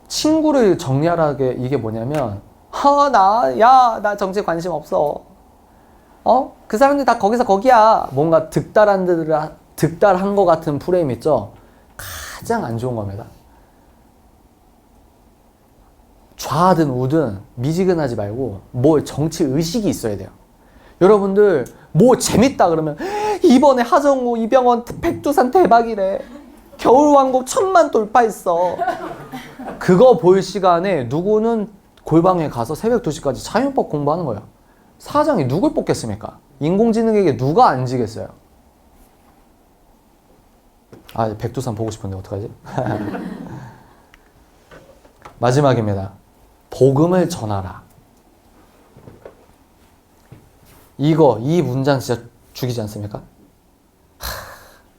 친구를 정리하라게 이게 뭐냐면 나 정치에 관심 없어. 그 사람들 다 거기서 거기야. 뭔가 득달한 것 같은 프레임 있죠? 가장 안 좋은 겁니다. 좌든 우든 미지근하지 말고 뭐 정치 의식이 있어야 돼요. 여러분들 뭐 재밌다 그러면 이번에 하정우, 이병헌, 백두산 대박이래. 겨울왕국 1000만 돌파했어. 그거 볼 시간에 누구는 골방에 가서 새벽 2시까지 자연법 공부하는 거예요. 사장이 누굴 뽑겠습니까? 인공지능에게 누가 앉으겠어요? 백두산 보고 싶은데 어떡하지? 마지막입니다. 복음을 전하라. 이 문장 진짜 죽이지 않습니까?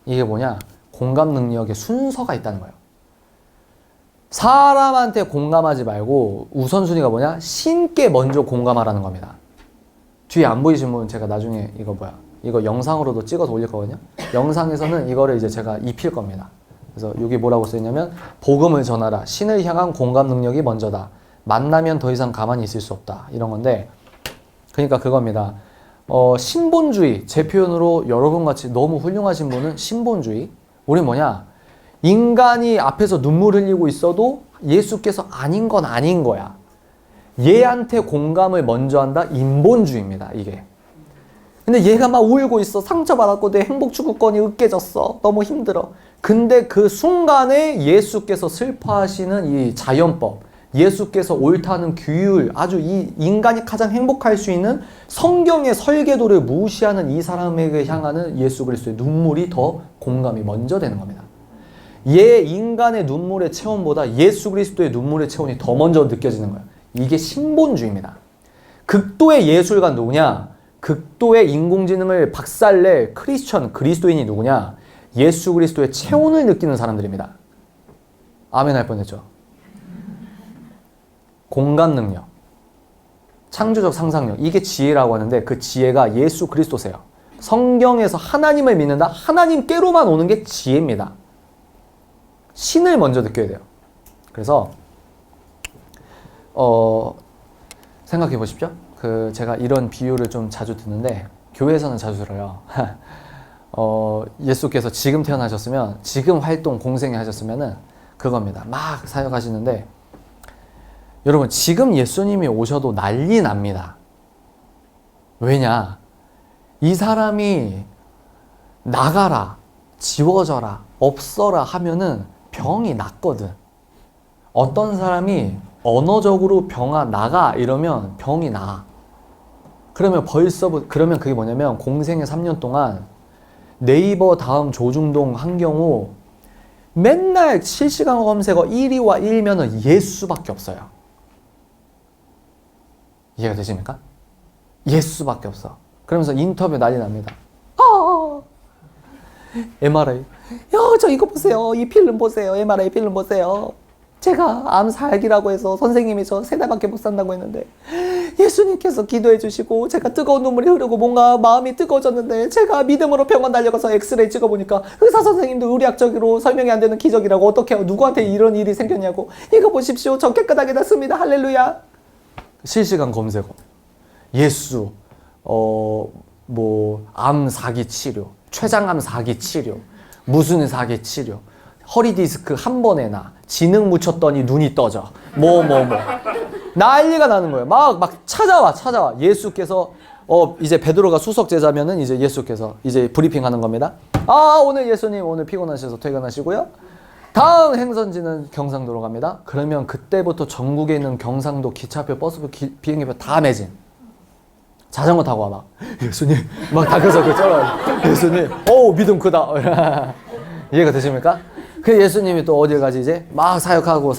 이게 뭐냐? 공감 능력에 순서가 있다는 거예요. 사람한테 공감하지 말고 우선순위가 뭐냐? 신께 먼저 공감하라는 겁니다. 뒤에 안 보이신 분은 제가 나중에 이거 영상으로도 찍어서 올릴 거거든요. 영상에서는 이거를 이제 제가 입힐 겁니다. 그래서 여기 뭐라고 써있냐면 복음을 전하라. 신을 향한 공감 능력이 먼저다. 만나면 더 이상 가만히 있을 수 없다. 이런 건데 그러니까 그겁니다. 신본주의, 제 표현으로 여러분같이 너무 훌륭하신 분은 신본주의. 우리 뭐냐? 인간이 앞에서 눈물 흘리고 있어도 예수께서 아닌 건 아닌 거야. 얘한테 공감을 먼저 한다? 인본주의입니다, 이게. 근데 얘가 막 울고 있어. 상처받았고 내 행복 추구권이 으깨졌어. 너무 힘들어. 근데 그 순간에 예수께서 슬퍼하시는 이 자연법, 예수께서 옳다는 규율, 아주 이 인간이 가장 행복할 수 있는 성경의 설계도를 무시하는 이 사람에게 향하는 예수 그리스도의 눈물이 더 공감이 먼저 되는 겁니다. 얘 인간의 눈물의 체온보다 예수 그리스도의 눈물의 체온이 더 먼저 느껴지는 거예요. 이게 신본주의입니다. 극도의 예술가 누구냐? 극도의 인공지능을 박살낼 크리스천, 그리스도인이 누구냐? 예수 그리스도의 체온을 느끼는 사람들입니다. 아멘 할 뻔했죠. 공감 능력, 창조적 상상력, 이게 지혜라고 하는데 그 지혜가 예수 그리스도세요. 성경에서 하나님을 믿는다? 하나님께로만 오는 게 지혜입니다. 신을 먼저 느껴야 돼요. 그래서 생각해 보십시오. 제가 이런 비유를 좀 자주 듣는데 교회에서는 자주 들어요. 예수께서 지금 태어나셨으면, 지금 활동 공생애 하셨으면은 그겁니다. 막 사역하시는데 여러분 지금 예수님이 오셔도 난리 납니다. 왜냐? 이 사람이 나가라, 지워져라, 없어라 하면은 병이 낫거든. 어떤 사람이 언어적으로 병아 나가 이러면 병이 나. 그러면 그게 뭐냐면 공생애 3년 동안 네이버 다음 조중동 한경우 맨날 실시간 검색어 1위와 1위면은 예수밖에 없어요. 이해가 되십니까? 예수밖에 없어. 그러면서 인터뷰 난리 납니다. MRI. 저 이거 보세요. 이 필름 보세요. MRI 필름 보세요. 제가 암 4약이라고 해서 선생님이 저 3달밖에 못 산다고 했는데 예수님께서 기도해 주시고 제가 뜨거운 눈물이 흐르고 뭔가 마음이 뜨거워졌는데 제가 믿음으로 병원 달려가서 엑스레이 찍어보니까 의사 선생님도 의학적으로 설명이 안 되는 기적이라고, 어떻게 해요? 누구한테 이런 일이 생겼냐고. 이거 보십시오. 저 깨끗하게 났습니다. 할렐루야. 실시간 검색어. 예수, 암 4기 치료, 췌장암 4기 치료, 무슨 4기 치료, 허리 디스크 한 번에 나, 지능 묻혔더니 눈이 떠져, 난리가 나는 거예요. 막 찾아와. 예수께서 이제 베드로가 수석 제자면은 이제 예수께서 이제 브리핑 하는 겁니다. 오늘 예수님 오늘 피곤하셔서 퇴근하시고요. 다음 행선지는 경상도로 갑니다. 그러면 그때부터 전국에 있는 경상도 기차표, 버스표, 비행기표 다 매진. 자전거 타고 와 막. 예수님 막 다크서클 쩔어요. 예수님 믿음 크다. 이해가 되십니까? 그 예수님이 또 어딜 가지 이제? 막 사역하고.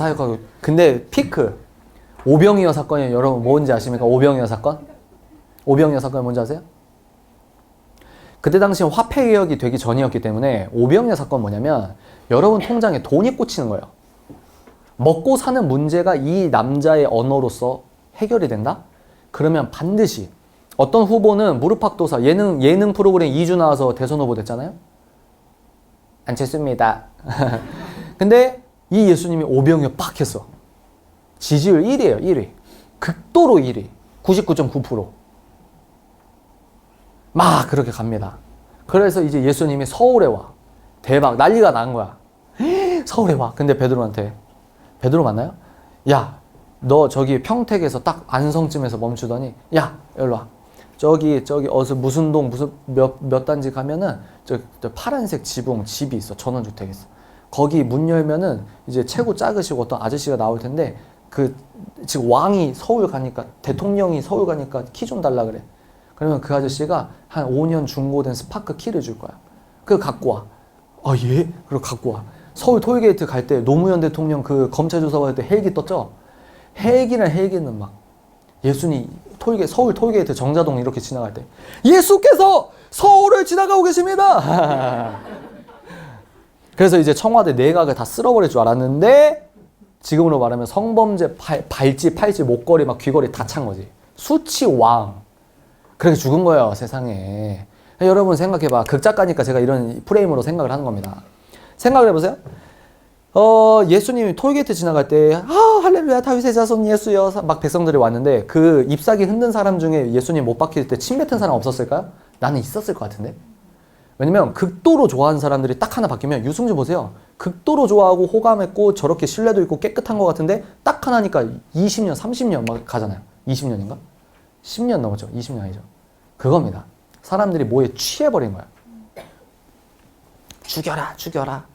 근데 피크 오병이어 사건이 여러분 뭔지 아십니까? 오병이어 사건? 오병이어 사건이 뭔지 아세요? 그때 당시 화폐 개혁이 되기 전이었기 때문에 오병이어 사건 뭐냐면 여러분 통장에 돈이 꽂히는 거예요. 먹고 사는 문제가 이 남자의 언어로서 해결이 된다? 그러면 반드시 어떤 후보는 무릎팍도사 예능 프로그램 2주 나와서 대선 후보 됐잖아요. 안쳤습니다. 근데 이 예수님이 오병이어 빡 했어. 지지율 1위예요. 1위. 극도로 1위. 99.9%. 막 그렇게 갑니다. 그래서 이제 예수님이 서울에 와. 대박. 난리가 난 거야. 서울에 와. 근데 베드로 맞나요? 야, 너 저기 평택에서 딱 안성쯤에서 멈추더니 야, 여기로 와. 저기 어서 무슨 동 무슨 몇 단지 가면은 저 파란색 집이 있어. 전원주택 있어. 거기 문 열면은 이제 최고 작으시고 어떤 아저씨가 나올 텐데 지금 왕이 서울 가니까, 대통령이 서울 가니까 키 좀 달라 그래. 그러면 그 아저씨가 한 5년 중고된 스파크 키를 줄 거야. 그거 갖고 와. 예? 그리고 갖고 와. 서울 톨게이트 갈 때 노무현 대통령 그 검찰 조사 받을 때 헬기 떴죠? 헬기는 막 예수님 서울 톨게이트 정자동 이렇게 지나갈 때 예수께서 서울을 지나가고 계십니다. 그래서 이제 청와대 내각을 다 쓸어버릴 줄 알았는데 지금으로 말하면 성범죄 발찌, 팔찌, 목걸이 막 귀걸이 다 찬 거지. 수치왕. 그렇게 죽은 거예요, 세상에. 여러분 생각해봐. 극작가니까 제가 이런 프레임으로 생각을 하는 겁니다. 생각을 해보세요. 예수님이 톨게이트 지나갈 때, 할렐루야, 다윗의 자손 예수여. 막 백성들이 왔는데, 그 잎사귀 흔든 사람 중에 예수님 못 박힐 때 침 뱉은 사람 없었을까요? 나는 있었을 것 같은데? 왜냐면, 극도로 좋아하는 사람들이 딱 하나 바뀌면, 유승주 보세요. 극도로 좋아하고 호감했고, 저렇게 신뢰도 있고 깨끗한 것 같은데, 딱 하나니까 20년, 30년 막 가잖아요. 20년인가? 10년 넘었죠. 20년 아니죠. 그겁니다. 사람들이 뭐에 취해버린 거야. 죽여라, 죽여라.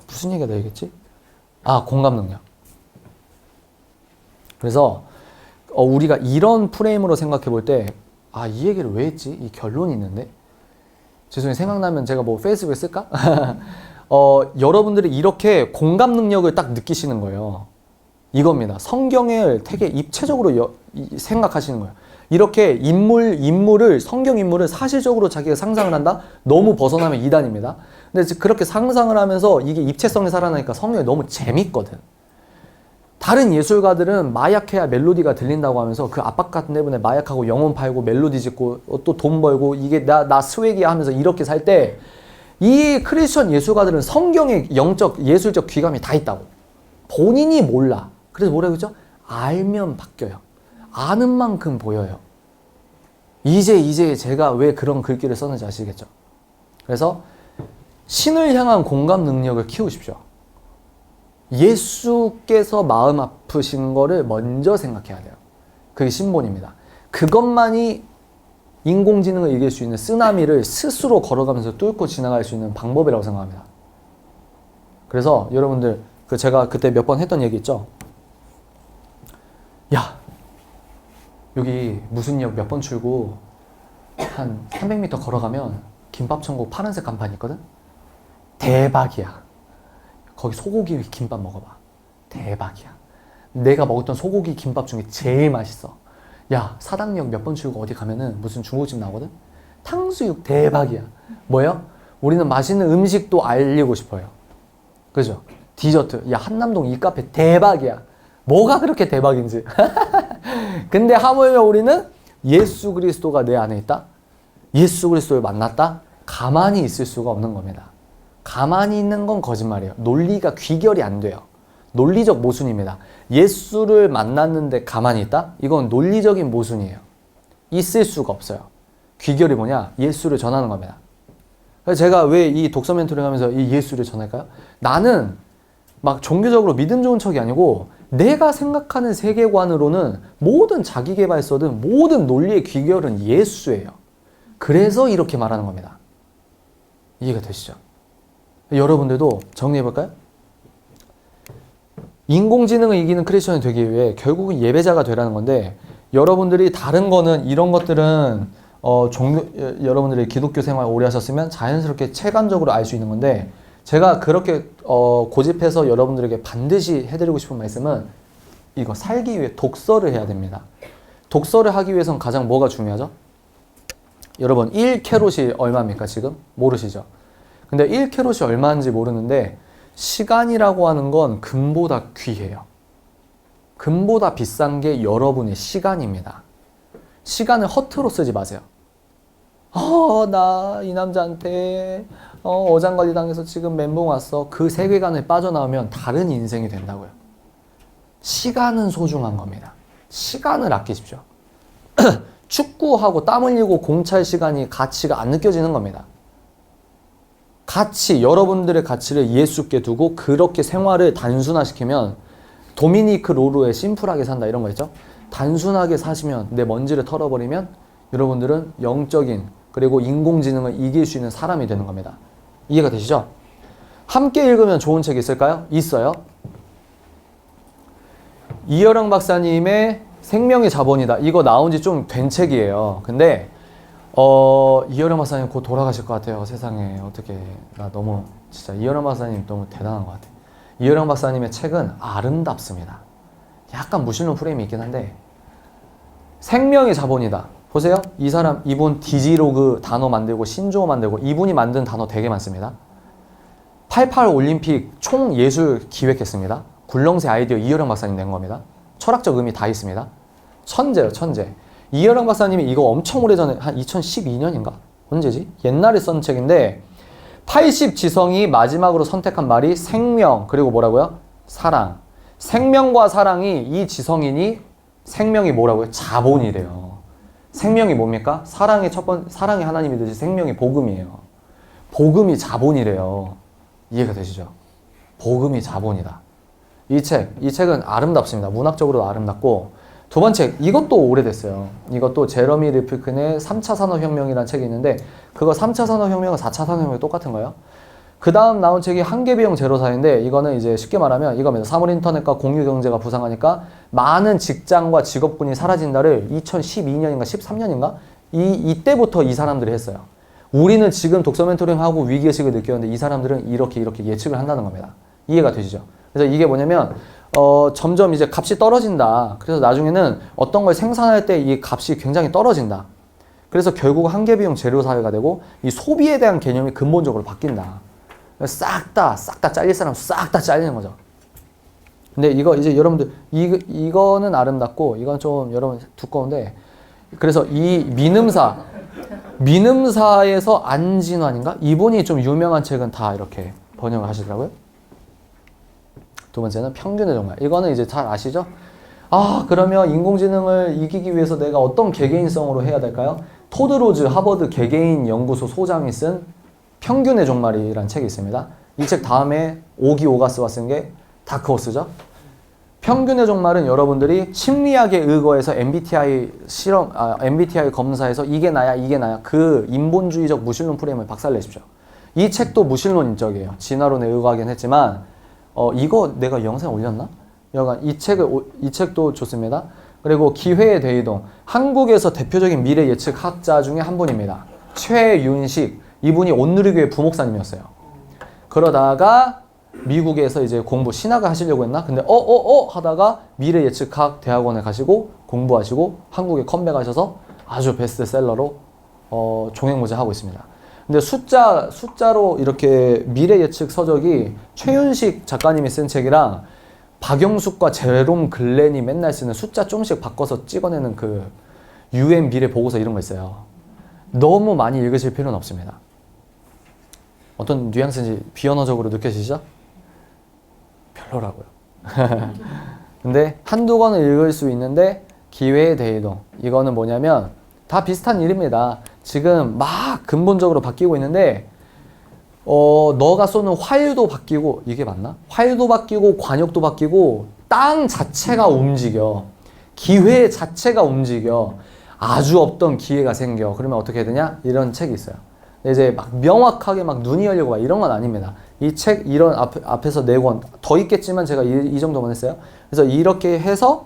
무슨 얘기가 되겠지? 공감 능력. 그래서 우리가 이런 프레임으로 생각해 볼 때, 이 얘기를 왜 했지? 이 결론이 있는데? 죄송해요. 생각나면 제가 뭐 페이스북에 쓸까? 여러분들이 이렇게 공감 능력을 딱 느끼시는 거예요. 이겁니다. 성경을 되게 입체적으로 생각하시는 거예요. 이렇게 성경 인물을 사실적으로 자기가 상상을 한다? 너무 벗어나면 이단입니다. 근데 그렇게 상상을 하면서 이게 입체성이 살아나니까 성경이 너무 재밌거든. 다른 예술가들은 마약해야 멜로디가 들린다고 하면서 그 압박 같은 때문에 마약하고 영혼 팔고 멜로디 짓고 또 돈 벌고 이게 나 스웩이야 하면서 이렇게 살 때 이 크리스천 예술가들은 성경의 영적 예술적 귀감이 다 있다고. 본인이 몰라. 그래서 뭐라고 했죠? 알면 바뀌어요. 아는 만큼 보여요. 이제 제가 왜 그런 글귀를 썼는지 아시겠죠? 그래서 신을 향한 공감 능력을 키우십시오. 예수께서 마음 아프신 거를 먼저 생각해야 돼요. 그게 신본입니다. 그것만이 인공지능을 이길 수 있는 쓰나미를 스스로 걸어가면서 뚫고 지나갈 수 있는 방법이라고 생각합니다. 그래서 여러분들 제가 그때 몇 번 했던 얘기 있죠? 야, 여기 무슨 역 몇 번 출구 한 300m 걸어가면 김밥천국 파란색 간판 있거든? 대박이야. 거기 소고기 김밥 먹어봐. 대박이야. 내가 먹었던 소고기 김밥 중에 제일 맛있어. 야, 사당역 몇 번 출구 어디 가면은 무슨 중국집 나오거든? 탕수육 대박이야. 뭐예요? 우리는 맛있는 음식도 알리고 싶어요. 그죠? 디저트. 야, 한남동 이 카페 대박이야. 뭐가 그렇게 대박인지. 근데 하물며 우리는 예수 그리스도가 내 안에 있다? 예수 그리스도를 만났다? 가만히 있을 수가 없는 겁니다. 가만히 있는 건 거짓말이에요. 논리가 귀결이 안 돼요. 논리적 모순입니다. 예수를 만났는데 가만히 있다? 이건 논리적인 모순이에요. 있을 수가 없어요. 귀결이 뭐냐? 예수를 전하는 겁니다. 그래서 제가 왜 이 독서 멘토링 하면서 이 예수를 전할까요? 나는 막 종교적으로 믿음 좋은 척이 아니고 내가 생각하는 세계관으로는 모든 자기계발서든 모든 논리의 귀결은 예수예요. 그래서 이렇게 말하는 겁니다. 이해가 되시죠? 여러분들도 정리해볼까요? 인공지능을 이기는 크리스천이 되기 위해 결국은 예배자가 되라는 건데, 여러분들이 다른 거는 이런 것들은 여러분들이 기독교 생활 오래 하셨으면 자연스럽게 체감적으로 알 수 있는 건데, 제가 그렇게 고집해서 여러분들에게 반드시 해드리고 싶은 말씀은 이거 살기 위해 독서를 해야 됩니다. 독서를 하기 위해서는 가장 뭐가 중요하죠? 여러분 1캐롯이 얼마입니까 지금? 모르시죠? 근데 1캐롯이 얼마인지 모르는데 시간이라고 하는 건 금보다 귀해요. 금보다 비싼 게 여러분의 시간입니다. 시간을 허투루 쓰지 마세요. 나 이 남자한테 어장관리 당해서 지금 멘붕 왔어. 그 세계관에 빠져나오면 다른 인생이 된다고요. 시간은 소중한 겁니다. 시간을 아끼십시오. 축구하고 땀 흘리고 공차의 시간이 가치가 안 느껴지는 겁니다. 여러분들의 가치를 예수께 두고 그렇게 생활을 단순화시키면, 도미니크 로르의 심플하게 산다 이런 거 있죠? 단순하게 사시면, 내 먼지를 털어버리면 여러분들은 영적인 그리고 인공지능을 이길 수 있는 사람이 되는 겁니다. 이해가 되시죠? 함께 읽으면 좋은 책 있을까요? 있어요. 이여령 박사님의 생명의 자본이다. 이거 나온 지 좀 된 책이에요. 근데 이여령 박사님 곧 돌아가실 것 같아요. 세상에 어떻게, 나 너무 진짜 이여령 박사님 너무 대단한 것 같아요. 이여령 박사님의 책은 아름답습니다. 약간 무신론 프레임이 있긴 한데, 생명의 자본이다. 보세요. 이분 디지로그 단어 만들고 신조어 만들고 이분이 만든 단어 되게 많습니다. 88 올림픽 총 예술 기획했습니다. 굴렁쇠 아이디어 이여령 박사님 낸 겁니다. 철학적 의미 다 있습니다. 천재예요, 천재. 이여령 박사님이 이거 엄청 오래전에 한 2012년인가? 언제지? 옛날에 쓴 책인데 80 지성이 마지막으로 선택한 말이 생명, 그리고 뭐라고요? 사랑. 생명과 사랑이 이 지성이니 생명이 뭐라고요? 자본이래요. 생명이 뭡니까? 사랑이 하나님이듯이 생명이 복음이에요. 복음이 자본이래요. 이해가 되시죠? 복음이 자본이다. 이 책은 아름답습니다. 문학적으로도 아름답고, 두 번째, 이것도 오래됐어요. 이것도 제러미 리플킨의 3차 산업혁명이라는 책이 있는데, 그거 3차 산업혁명은 4차 산업혁명이 똑같은 거예요. 그 다음 나온 책이 한계비용 제로사인데, 이거는 이제 쉽게 말하면 이겁니다. 사물 인터넷과 공유 경제가 부상하니까 많은 직장과 직업군이 사라진다를 2012년인가 13년인가? 이때부터 이 사람들이 했어요. 우리는 지금 독서 멘토링하고 위기의식을 느꼈는데 이 사람들은 이렇게 예측을 한다는 겁니다. 이해가 되시죠? 그래서 이게 뭐냐면 점점 이제 값이 떨어진다. 그래서 나중에는 어떤 걸 생산할 때 이 값이 굉장히 떨어진다. 그래서 결국 한계비용 재료 사회가 되고 이 소비에 대한 개념이 근본적으로 바뀐다. 싹 다 잘릴 사람 싹 다 잘리는 거죠. 근데 이거 이제 여러분들 이거는 아름답고 이건 좀 여러분 두꺼운데, 그래서 이 민음사에서 안진환인가? 이분이 좀 유명한 책은 다 이렇게 번역을 하시더라고요. 두 번째는 평균의 종말. 이거는 이제 잘 아시죠? 그러면 인공지능을 이기기 위해서 내가 어떤 개개인성으로 해야 될까요? 토드 로즈 하버드 개개인 연구소 소장이 쓴 평균의 종말이라는 책이 있습니다. 이 책 다음에 오기 오가스가 쓴 게 다크호스죠. 평균의 종말은 여러분들이 심리학에 의거해서 MBTI 검사에서 이게 나야 그 인본주의적 무신론 프레임을 박살내십시오. 이 책도 무신론적이에요. 진화론에 의거하긴 했지만 이거 내가 영상 올렸나? 여간 이 책도 좋습니다. 그리고 기회의 대이동. 한국에서 대표적인 미래 예측학자 중에 한 분입니다. 최윤식. 이분이 온누리교회 부목사님이었어요. 그러다가 미국에서 이제 신학을 하시려고 했나? 근데 하다가 미래 예측학 대학원에 가시고 공부하시고 한국에 컴백하셔서 아주 베스트셀러로 종횡무진하고 있습니다. 근데 숫자로 이렇게 미래 예측 서적이 최윤식 작가님이 쓴 책이랑 박영숙과 제롬 글렌이 맨날 쓰는 숫자 좀씩 바꿔서 찍어내는 그 UN 미래 보고서 이런 거 있어요. 너무 많이 읽으실 필요는 없습니다. 어떤 뉘앙스인지 비언어적으로 느껴지시죠? 별로라고요. 근데 한두 권을 읽을 수 있는데 기회의 대이동. 이거는 뭐냐면 다 비슷한 일입니다. 지금 막 근본적으로 바뀌고 있는데 너가 쏘는 활도 바뀌고, 이게 맞나? 활도 바뀌고 관역도 바뀌고 땅 자체가 움직여. 기회 자체가 움직여. 아주 없던 기회가 생겨. 그러면 어떻게 해야 되냐? 이런 책이 있어요. 이제 막 명확하게 막 눈이 열리고 막 이런 건 아닙니다. 이 책 이런 앞에서 4권 더 있겠지만 제가 이 정도만 했어요. 그래서 이렇게 해서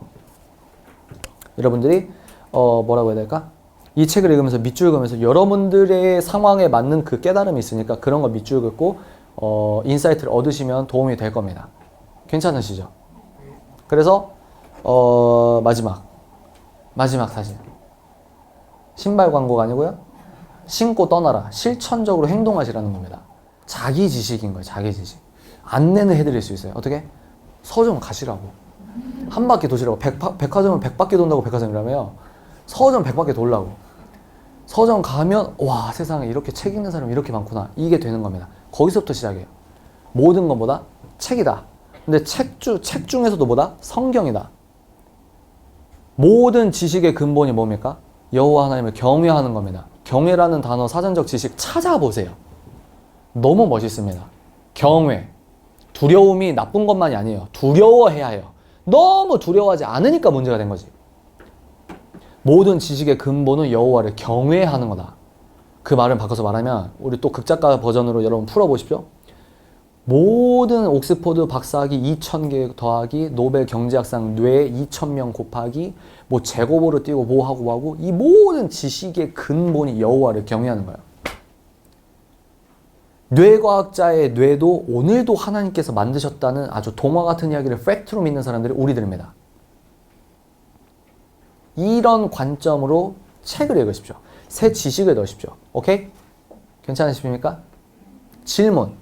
여러분들이 뭐라고 해야 될까? 이 책을 읽으면서 밑줄 그으면서 여러분들의 상황에 맞는 그 깨달음이 있으니까 그런 거 밑줄 긋고 인사이트를 얻으시면 도움이 될 겁니다. 괜찮으시죠? 그래서 마지막 사진. 신발 광고가 아니고요. 신고 떠나라. 실천적으로 행동하시라는 겁니다. 자기 지식인 거예요. 자기 지식. 안내는 해드릴 수 있어요. 어떻게? 서점 가시라고. 한 바퀴 도시라고. 백화점은 100바퀴 돈다고 백화점이라며요. 서점 100바퀴 돌라고. 서점 가면 와, 세상에 이렇게 책 읽는 사람이 이렇게 많구나. 이게 되는 겁니다. 거기서부터 시작해요. 모든 것보다 책이다. 근데 책 중에서도 뭐다? 성경이다. 모든 지식의 근본이 뭡니까? 여호와 하나님을 경외하는 겁니다. 경외라는 단어 사전적 지식 찾아보세요. 너무 멋있습니다. 경외. 두려움이 나쁜 것만이 아니에요. 두려워해야 해요. 너무 두려워하지 않으니까 문제가 된 거지. 모든 지식의 근본은 여호와를 경외하는 거다. 그 말을 바꿔서 말하면 우리 또 극작가 버전으로 여러분 풀어보십시오. 모든 옥스포드 박사학위 2,000개 더하기 노벨 경제학상 뇌 2,000명 곱하기 뭐 제곱으로 띄고 뭐 하고 이 모든 지식의 근본이 여호와를 경외하는 거예요. 뇌과학자의 뇌도 오늘도 하나님께서 만드셨다는 아주 동화 같은 이야기를 팩트로 믿는 사람들이 우리들입니다. 이런 관점으로 책을 읽으십시오. 새 지식을 넣으십시오. 오케이? 괜찮으십니까? 질문.